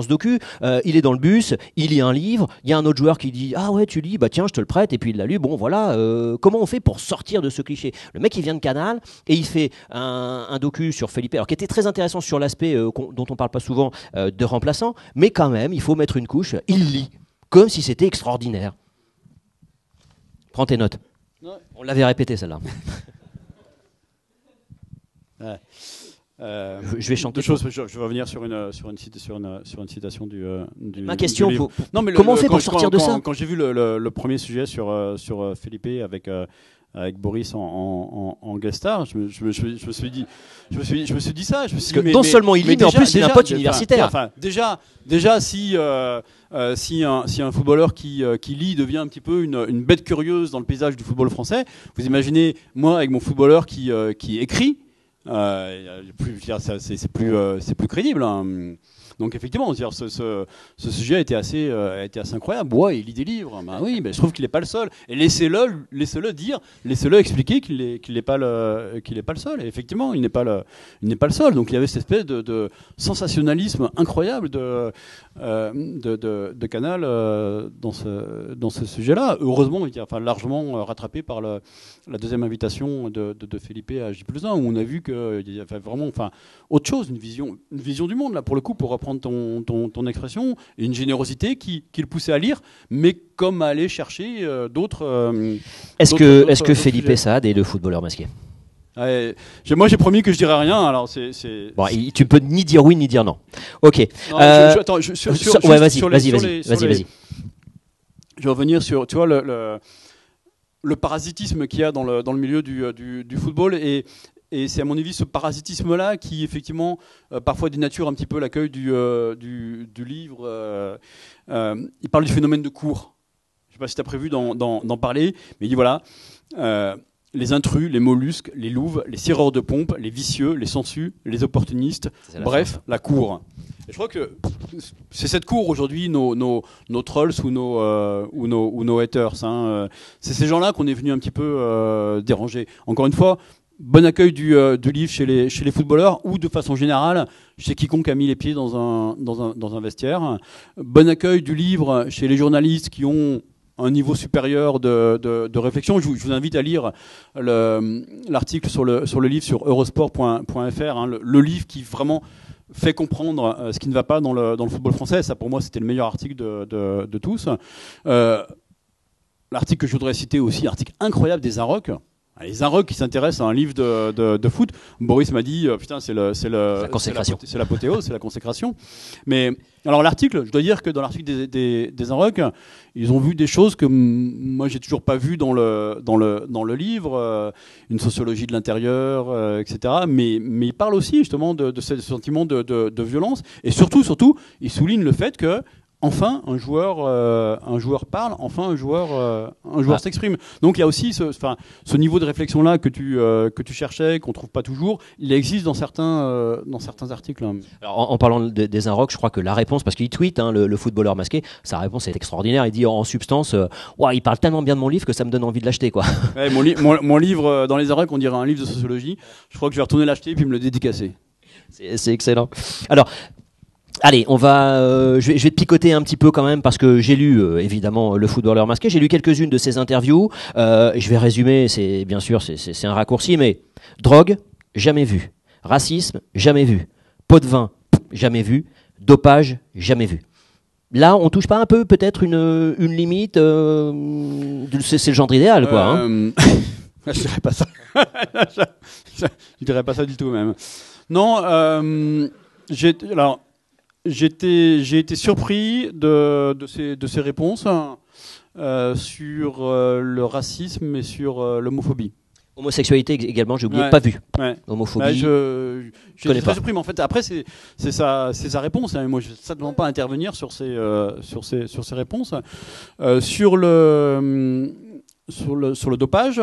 ce docu. Il est dans le bus, il lit un livre, il y a un autre joueur qui dit ah ouais tu lis, bah tiens je te le prête, et puis il l'a lu. Bon voilà, comment on fait pour sortir de ce cliché? Le mec il vient de Canal et il fait un docu sur Felipe, alors qui était très intéressant sur l'aspect dont on parle pas souvent de remplaçant, mais quand même il faut mettre une couche. Il lit comme si c'était extraordinaire. Prends tes notes. Ouais. On l'avait répété celle-là. Ouais. Je vais chanter. Deux choses. Je vais revenir sur une citation du. Ma question, du non, mais comment on fait pour sortir de ça? Quand j'ai vu le premier sujet sur Felipe avec Boris en guest star, je me suis dit ça. Non seulement il lit, mais en plus il est un pote universitaire. Déjà si un footballeur qui lit devient un petit peu une bête curieuse dans le paysage du football français, vous imaginez moi avec mon footballeur qui écrit. C'est plus crédible. Hein. Donc effectivement, ce sujet a été assez incroyable. Ouais, il lit des livres. Ben oui, mais je trouve qu'il n'est pas le seul. Et laissez-le dire, laissez-le expliquer qu'il n'est pas le seul. Et effectivement, il n'est pas le seul. Donc il y avait cette espèce de sensationnalisme incroyable de Canal dans ce sujet-là. Heureusement, largement rattrapé par la deuxième invitation de Felipe à J+1, où on a vu qu'il y avait vraiment, autre chose, une vision du monde là pour le coup, pour reprendre ton expression, et une générosité qui le poussait à lire, mais comme à aller chercher d'autres. Est-ce que Felipe Saad est le footballeur masqué? Ouais, moi j'ai promis que je dirais rien, alors c'est... Bon, tu peux ni dire oui ni dire non. Ok. Non, attends, ouais, vas-y. Vas-y. Je vais revenir sur, tu vois, le parasitisme qu'il y a dans le milieu du football et c'est à mon avis ce parasitisme-là qui effectivement parfois dénature un petit peu l'accueil du livre. Il parle du phénomène de cours. Je ne sais pas si tu as prévu d'en parler, mais il dit voilà... les intrus, les mollusques, les louves, les sireurs de pompe, les vicieux, les sangsues, les opportunistes, bref, la cour. Et je crois que c'est cette cour aujourd'hui, nos trolls ou nos haters. Hein. C'est ces gens-là qu'on est venu un petit peu déranger. Encore une fois, bon accueil du livre chez les footballeurs ou de façon générale chez quiconque a mis les pieds dans un vestiaire. Bon accueil du livre chez les journalistes qui ont un niveau supérieur de réflexion. Je vous invite à lire l'article sur le livre sur eurosport.fr, hein, le livre qui vraiment fait comprendre ce qui ne va pas dans le football français. Ça, pour moi, c'était le meilleur article de tous. L'article que je voudrais citer aussi, article incroyable des Arocs. Les Arocs qui s'intéressent à un livre de foot. Boris m'a dit, putain, c'est l'apothéose, c'est la consécration. Mais alors l'article, je dois dire que dans l'article des Arocs, ils ont vu des choses que moi j'ai toujours pas vues dans le livre, une sociologie de l'intérieur, etc. Mais ils parlent aussi justement de ce sentiment de violence et surtout, ils soulignent le fait que enfin, un joueur parle. Enfin, un joueur s'exprime. Donc, il y a aussi ce niveau de réflexion-là que tu cherchais, qu'on trouve pas toujours. Il existe dans certains articles. Alors, en parlant des Inrocks, je crois que la réponse, parce qu'il tweet, hein, le footballeur masqué, sa réponse est extraordinaire. Il dit en substance, il parle tellement bien de mon livre que ça me donne envie de l'acheter, quoi. Ouais, mon livre dans les Inrocks, on dirait un livre de sociologie. Je crois que je vais retourner l'acheter puis me le dédicacer. C'est excellent. Alors. Allez, je vais te picoter un petit peu quand même parce que j'ai lu évidemment le footballeur masqué. J'ai lu quelques-unes de ses interviews. Je vais résumer. C'est bien sûr c'est un raccourci, mais drogue jamais vu, racisme jamais vu, pot de vin jamais vu, dopage jamais vu. Là, on touche pas un peu peut-être une limite. C'est le genre idéal, quoi. Hein. Je dirais pas ça. Je dirais pas ça du tout même. Non. J'ai été surpris de ces réponses sur le racisme et sur l'homophobie. Homosexualité également, j'ai oublié, pas vu. Ouais. Homophobie. Je suis très surpris, mais en fait, après, c'est sa réponse. Hein. Moi, je ne vais certainement pas intervenir sur ces réponses. Sur le dopage,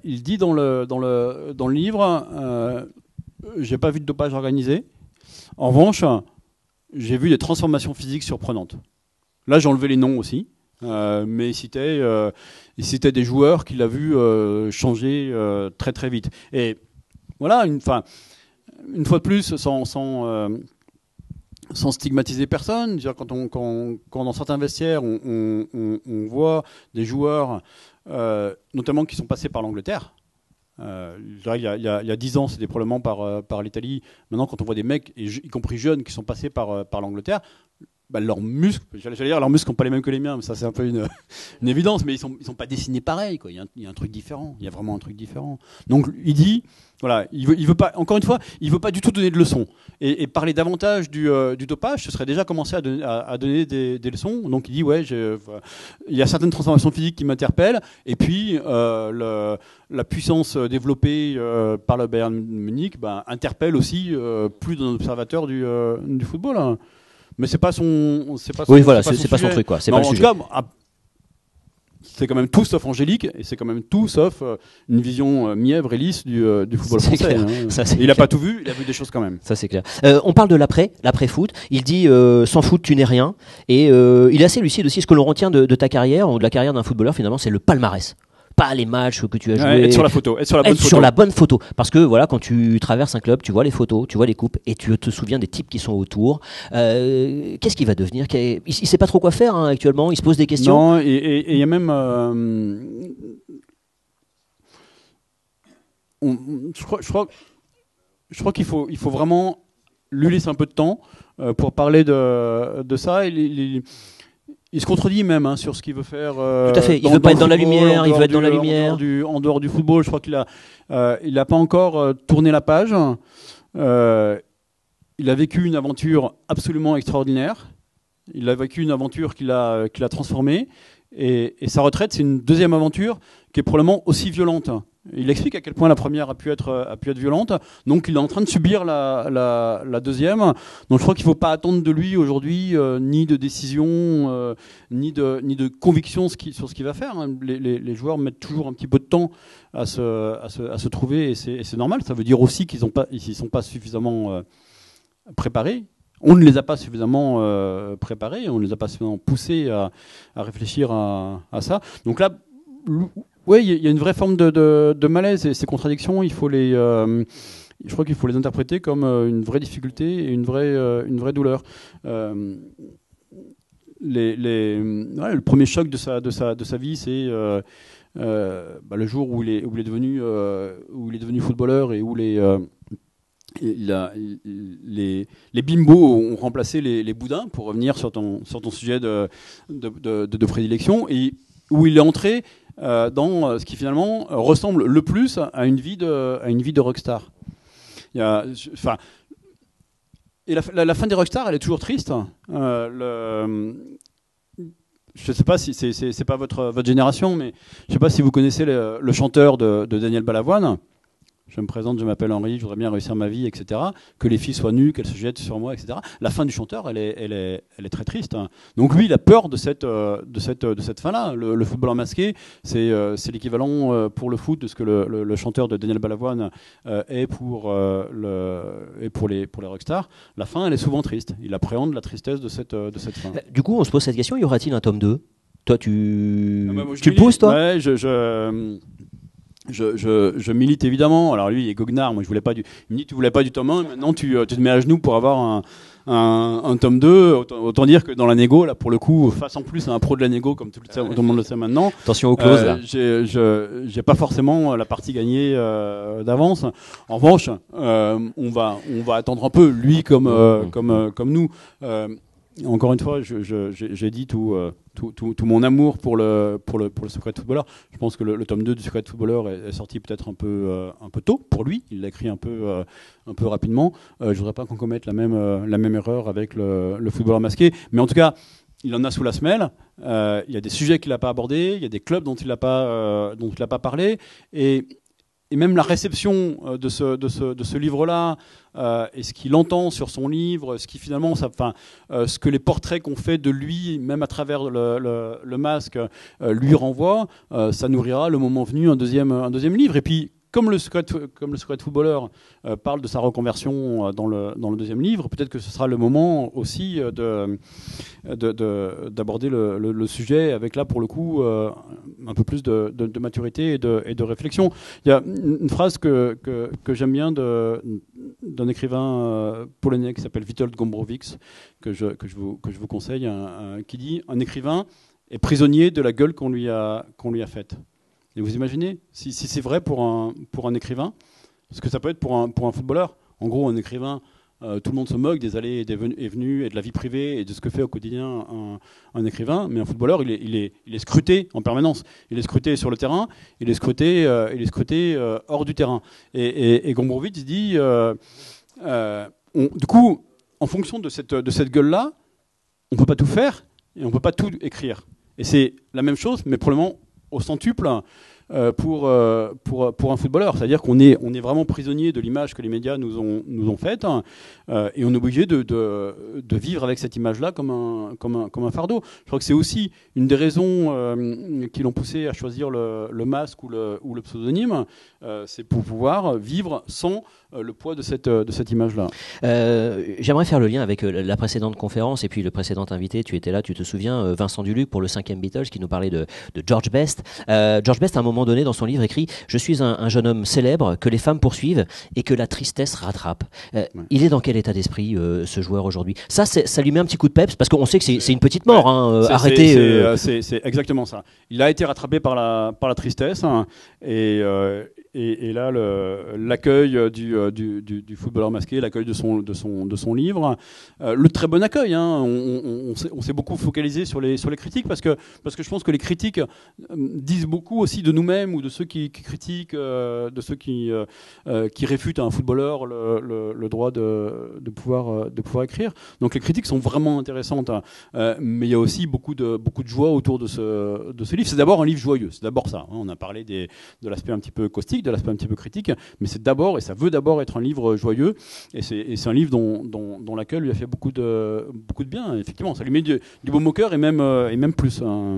il dit dans le livre, j'ai pas vu de dopage organisé. En revanche, j'ai vu des transformations physiques surprenantes. Là, j'ai enlevé les noms aussi, mais il citait des joueurs qu'il a vus changer très très vite. Et voilà, une fois de plus, sans stigmatiser personne, quand dans certains vestiaires, on voit des joueurs, notamment qui sont passés par l'Angleterre. Il y a 10 ans, c'était probablement par l'Italie. Maintenant, quand on voit des mecs, y compris jeunes, qui sont passés par l'Angleterre, leurs muscles, leurs muscles n'ont pas les mêmes que les miens, mais ça c'est un peu une évidence, mais ils sont pas dessinés pareil, quoi. Il y a un truc différent, il y a vraiment un truc différent. Donc il dit, voilà, il veut pas, encore une fois, il veut pas du tout donner de leçons. Et parler davantage du dopage, ce serait déjà commencer à donner des leçons. Donc il dit, il y a certaines transformations physiques qui m'interpellent, et puis la puissance développée par le Bayern Munich interpelle aussi plus d'un observateur du football. Hein. Mais c'est pas son truc, quoi. C'est non, pas en le tout cas, c'est quand même tout sauf angélique et c'est quand même tout sauf une vision mièvre et lisse du football français. Hein. Il n'a pas tout vu, il a vu des choses quand même. Ça c'est clair. On parle de l'après-foot. Il dit sans foot tu n'es rien et il est assez lucide aussi. Ce que l'on retient de ta carrière ou de la carrière d'un footballeur finalement, c'est le palmarès. Pas les matchs que tu as joués. Être sur la photo. Sur la bonne photo. Parce que voilà, quand tu traverses un club, tu vois les photos, tu vois les coupes et tu te souviens des types qui sont autour. Qu'est-ce qu'il va devenir ? Il ne sait pas trop quoi faire actuellement, il se pose des questions. Non, et il y a même... je crois qu'il faut vraiment lui laisser un peu de temps pour parler de ça. il se contredit même sur ce qu'il veut faire. Tout à fait. Il veut pas être dans la lumière. Il veut être dans la lumière. En dehors du football, je crois qu'il a pas encore tourné la page. Il a vécu une aventure absolument extraordinaire. Il a vécu une aventure qu'il a transformée. Et sa retraite, c'est une deuxième aventure qui est probablement aussi violente. Il explique à quel point la première a pu être violente. Donc il est en train de subir la deuxième. Donc je crois qu'il ne faut pas attendre de lui aujourd'hui ni de décision, ni de conviction sur ce qu'il va faire. Les joueurs mettent toujours un petit peu de temps à se trouver et c'est normal. Ça veut dire aussi qu'ils ne sont pas suffisamment préparés. On ne les a pas suffisamment préparés, on ne les a pas suffisamment poussés à réfléchir à ça. Donc là, oui, il y a une vraie forme de malaise et ces contradictions, je crois qu'il faut les interpréter comme une vraie difficulté et une vraie douleur. Le premier choc de sa vie, c'est le jour où il est devenu footballeur et où les bimbos ont remplacé les boudins, pour revenir sur ton sujet de prédilection, et où il est entré dans ce qui finalement ressemble le plus à une vie de rockstar. Et la fin des rockstars, elle est toujours triste. Je ne sais pas si c'est pas votre génération, mais je ne sais pas si vous connaissez le chanteur de Daniel Balavoine. Je me présente, je m'appelle Henri, je voudrais bien réussir ma vie, etc. Que les filles soient nues, qu'elles se jettent sur moi, etc. La fin du chanteur, elle est très triste. Donc lui, il a peur de cette fin-là. Le footballeur masqué, c'est l'équivalent pour le foot de ce que le chanteur de Daniel Balavoine est pour les rockstars. La fin, elle est souvent triste. Il appréhende la tristesse de cette fin. Du coup, on se pose cette question, y aura-t-il un tome 2 ? Toi, tu pousses, toi ? Ouais, je milite évidemment. Alors lui, il est goguenard. Moi, il me dit tu voulais pas du tome 1, maintenant tu te mets à genoux pour avoir un tome 2. Autant dire que dans la négo, là, pour le coup, face en plus à un pro de la négo, comme tout le monde le sait maintenant. Attention aux clauses, là. J'ai pas forcément la partie gagnée d'avance. En revanche, on va attendre un peu, lui comme nous. Encore une fois, j'ai dit tout mon amour pour le Secret Footballer. Je pense que le tome 2 du Secret Footballer est sorti peut-être un peu tôt pour lui. Il l'a écrit un peu rapidement. Je voudrais pas qu'on commette la même erreur avec le footballeur masqué. Mais en tout cas, il en a sous la semelle. Il y a des sujets qu'il n'a pas abordés. Il y a des clubs dont il n'a pas parlé. Et même la réception de ce livre-là, et ce qu'il entend sur son livre, ce qui finalement, ce que les portraits qu'on fait de lui, même à travers le masque, lui renvoient, ça nourrira le moment venu un deuxième livre. Et puis, comme le Secret Footballer parle de sa reconversion dans le deuxième livre, peut-être que ce sera le moment aussi d'aborder le sujet avec, là, pour le coup, un peu plus de maturité et de réflexion. Il y a une phrase que j'aime bien d'un écrivain polonais qui s'appelle Witold Gombrowicz, que je vous conseille, qui dit « Un écrivain est prisonnier de la gueule qu'on lui a faite ». Et vous imaginez, si c'est vrai pour un écrivain, ce que ça peut être pour un footballeur. En gros, un écrivain, tout le monde se moque des allées et venues et de la vie privée et de ce que fait au quotidien un écrivain. Mais un footballeur, il est scruté en permanence. Il est scruté sur le terrain, il est scruté hors du terrain. Et Gombrowicz dit, du coup, en fonction de cette gueule-là, on ne peut pas tout faire et on ne peut pas tout écrire. Et c'est la même chose, mais probablement au centuple pour un footballeur. C'est-à-dire qu'on est vraiment prisonnier de l'image que les médias nous ont faite, et on est obligé de vivre avec cette image-là comme un fardeau. Je crois que c'est aussi une des raisons qui l'ont poussé à choisir le masque ou le pseudonyme, c'est pour pouvoir vivre sans le poids de cette image-là. J'aimerais faire le lien avec la précédente conférence et puis le précédent invité. Tu étais là, tu te souviens, Vincent Duluc pour le 5e Beatles, qui nous parlait de George Best. George Best, à un moment donné, dans son livre, écrit « Je suis un jeune homme célèbre que les femmes poursuivent et que la tristesse rattrape ». Il est dans quel état d'esprit, ce joueur, aujourd'hui ? Ça lui met un petit coup de peps, parce qu'on sait que c'est une petite mort, arrêter. C'est exactement ça. Il a été rattrapé par la tristesse, et Et là, l'accueil du footballeur masqué, l'accueil de son livre, le très bon accueil. Hein, on s'est beaucoup focalisé sur les critiques parce que je pense que les critiques disent beaucoup aussi de nous-mêmes ou de ceux qui critiquent, de ceux qui réfutent à un footballeur le droit de pouvoir écrire. Donc les critiques sont vraiment intéressantes, mais il y a aussi beaucoup de joie autour de ce livre. C'est d'abord un livre joyeux, c'est d'abord ça. Hein. On a parlé de l'aspect un petit peu caustique, de l'aspect un petit peu critique, mais c'est d'abord, et ça veut d'abord être un livre joyeux, et c'est un livre dont l'accueil lui a fait beaucoup de bien. Effectivement, ça lui met du baume au cœur et même plus. Hein.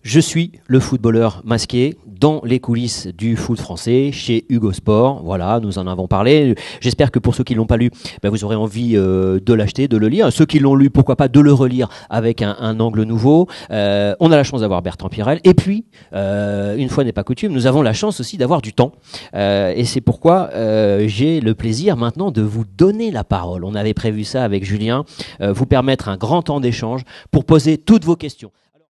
Je suis le footballeur masqué dans les coulisses du foot français chez Hugo Sport. Voilà, nous en avons parlé. J'espère que pour ceux qui l'ont pas lu, vous aurez envie de l'acheter, de le lire. Ceux qui l'ont lu, pourquoi pas de le relire avec un angle nouveau. On a la chance d'avoir Bertrand Pirel. Et puis, une fois n'est pas coutume, nous avons la chance aussi d'avoir du temps. Et c'est pourquoi j'ai le plaisir maintenant de vous donner la parole. On avait prévu ça avec Julien, vous permettre un grand temps d'échange pour poser toutes vos questions.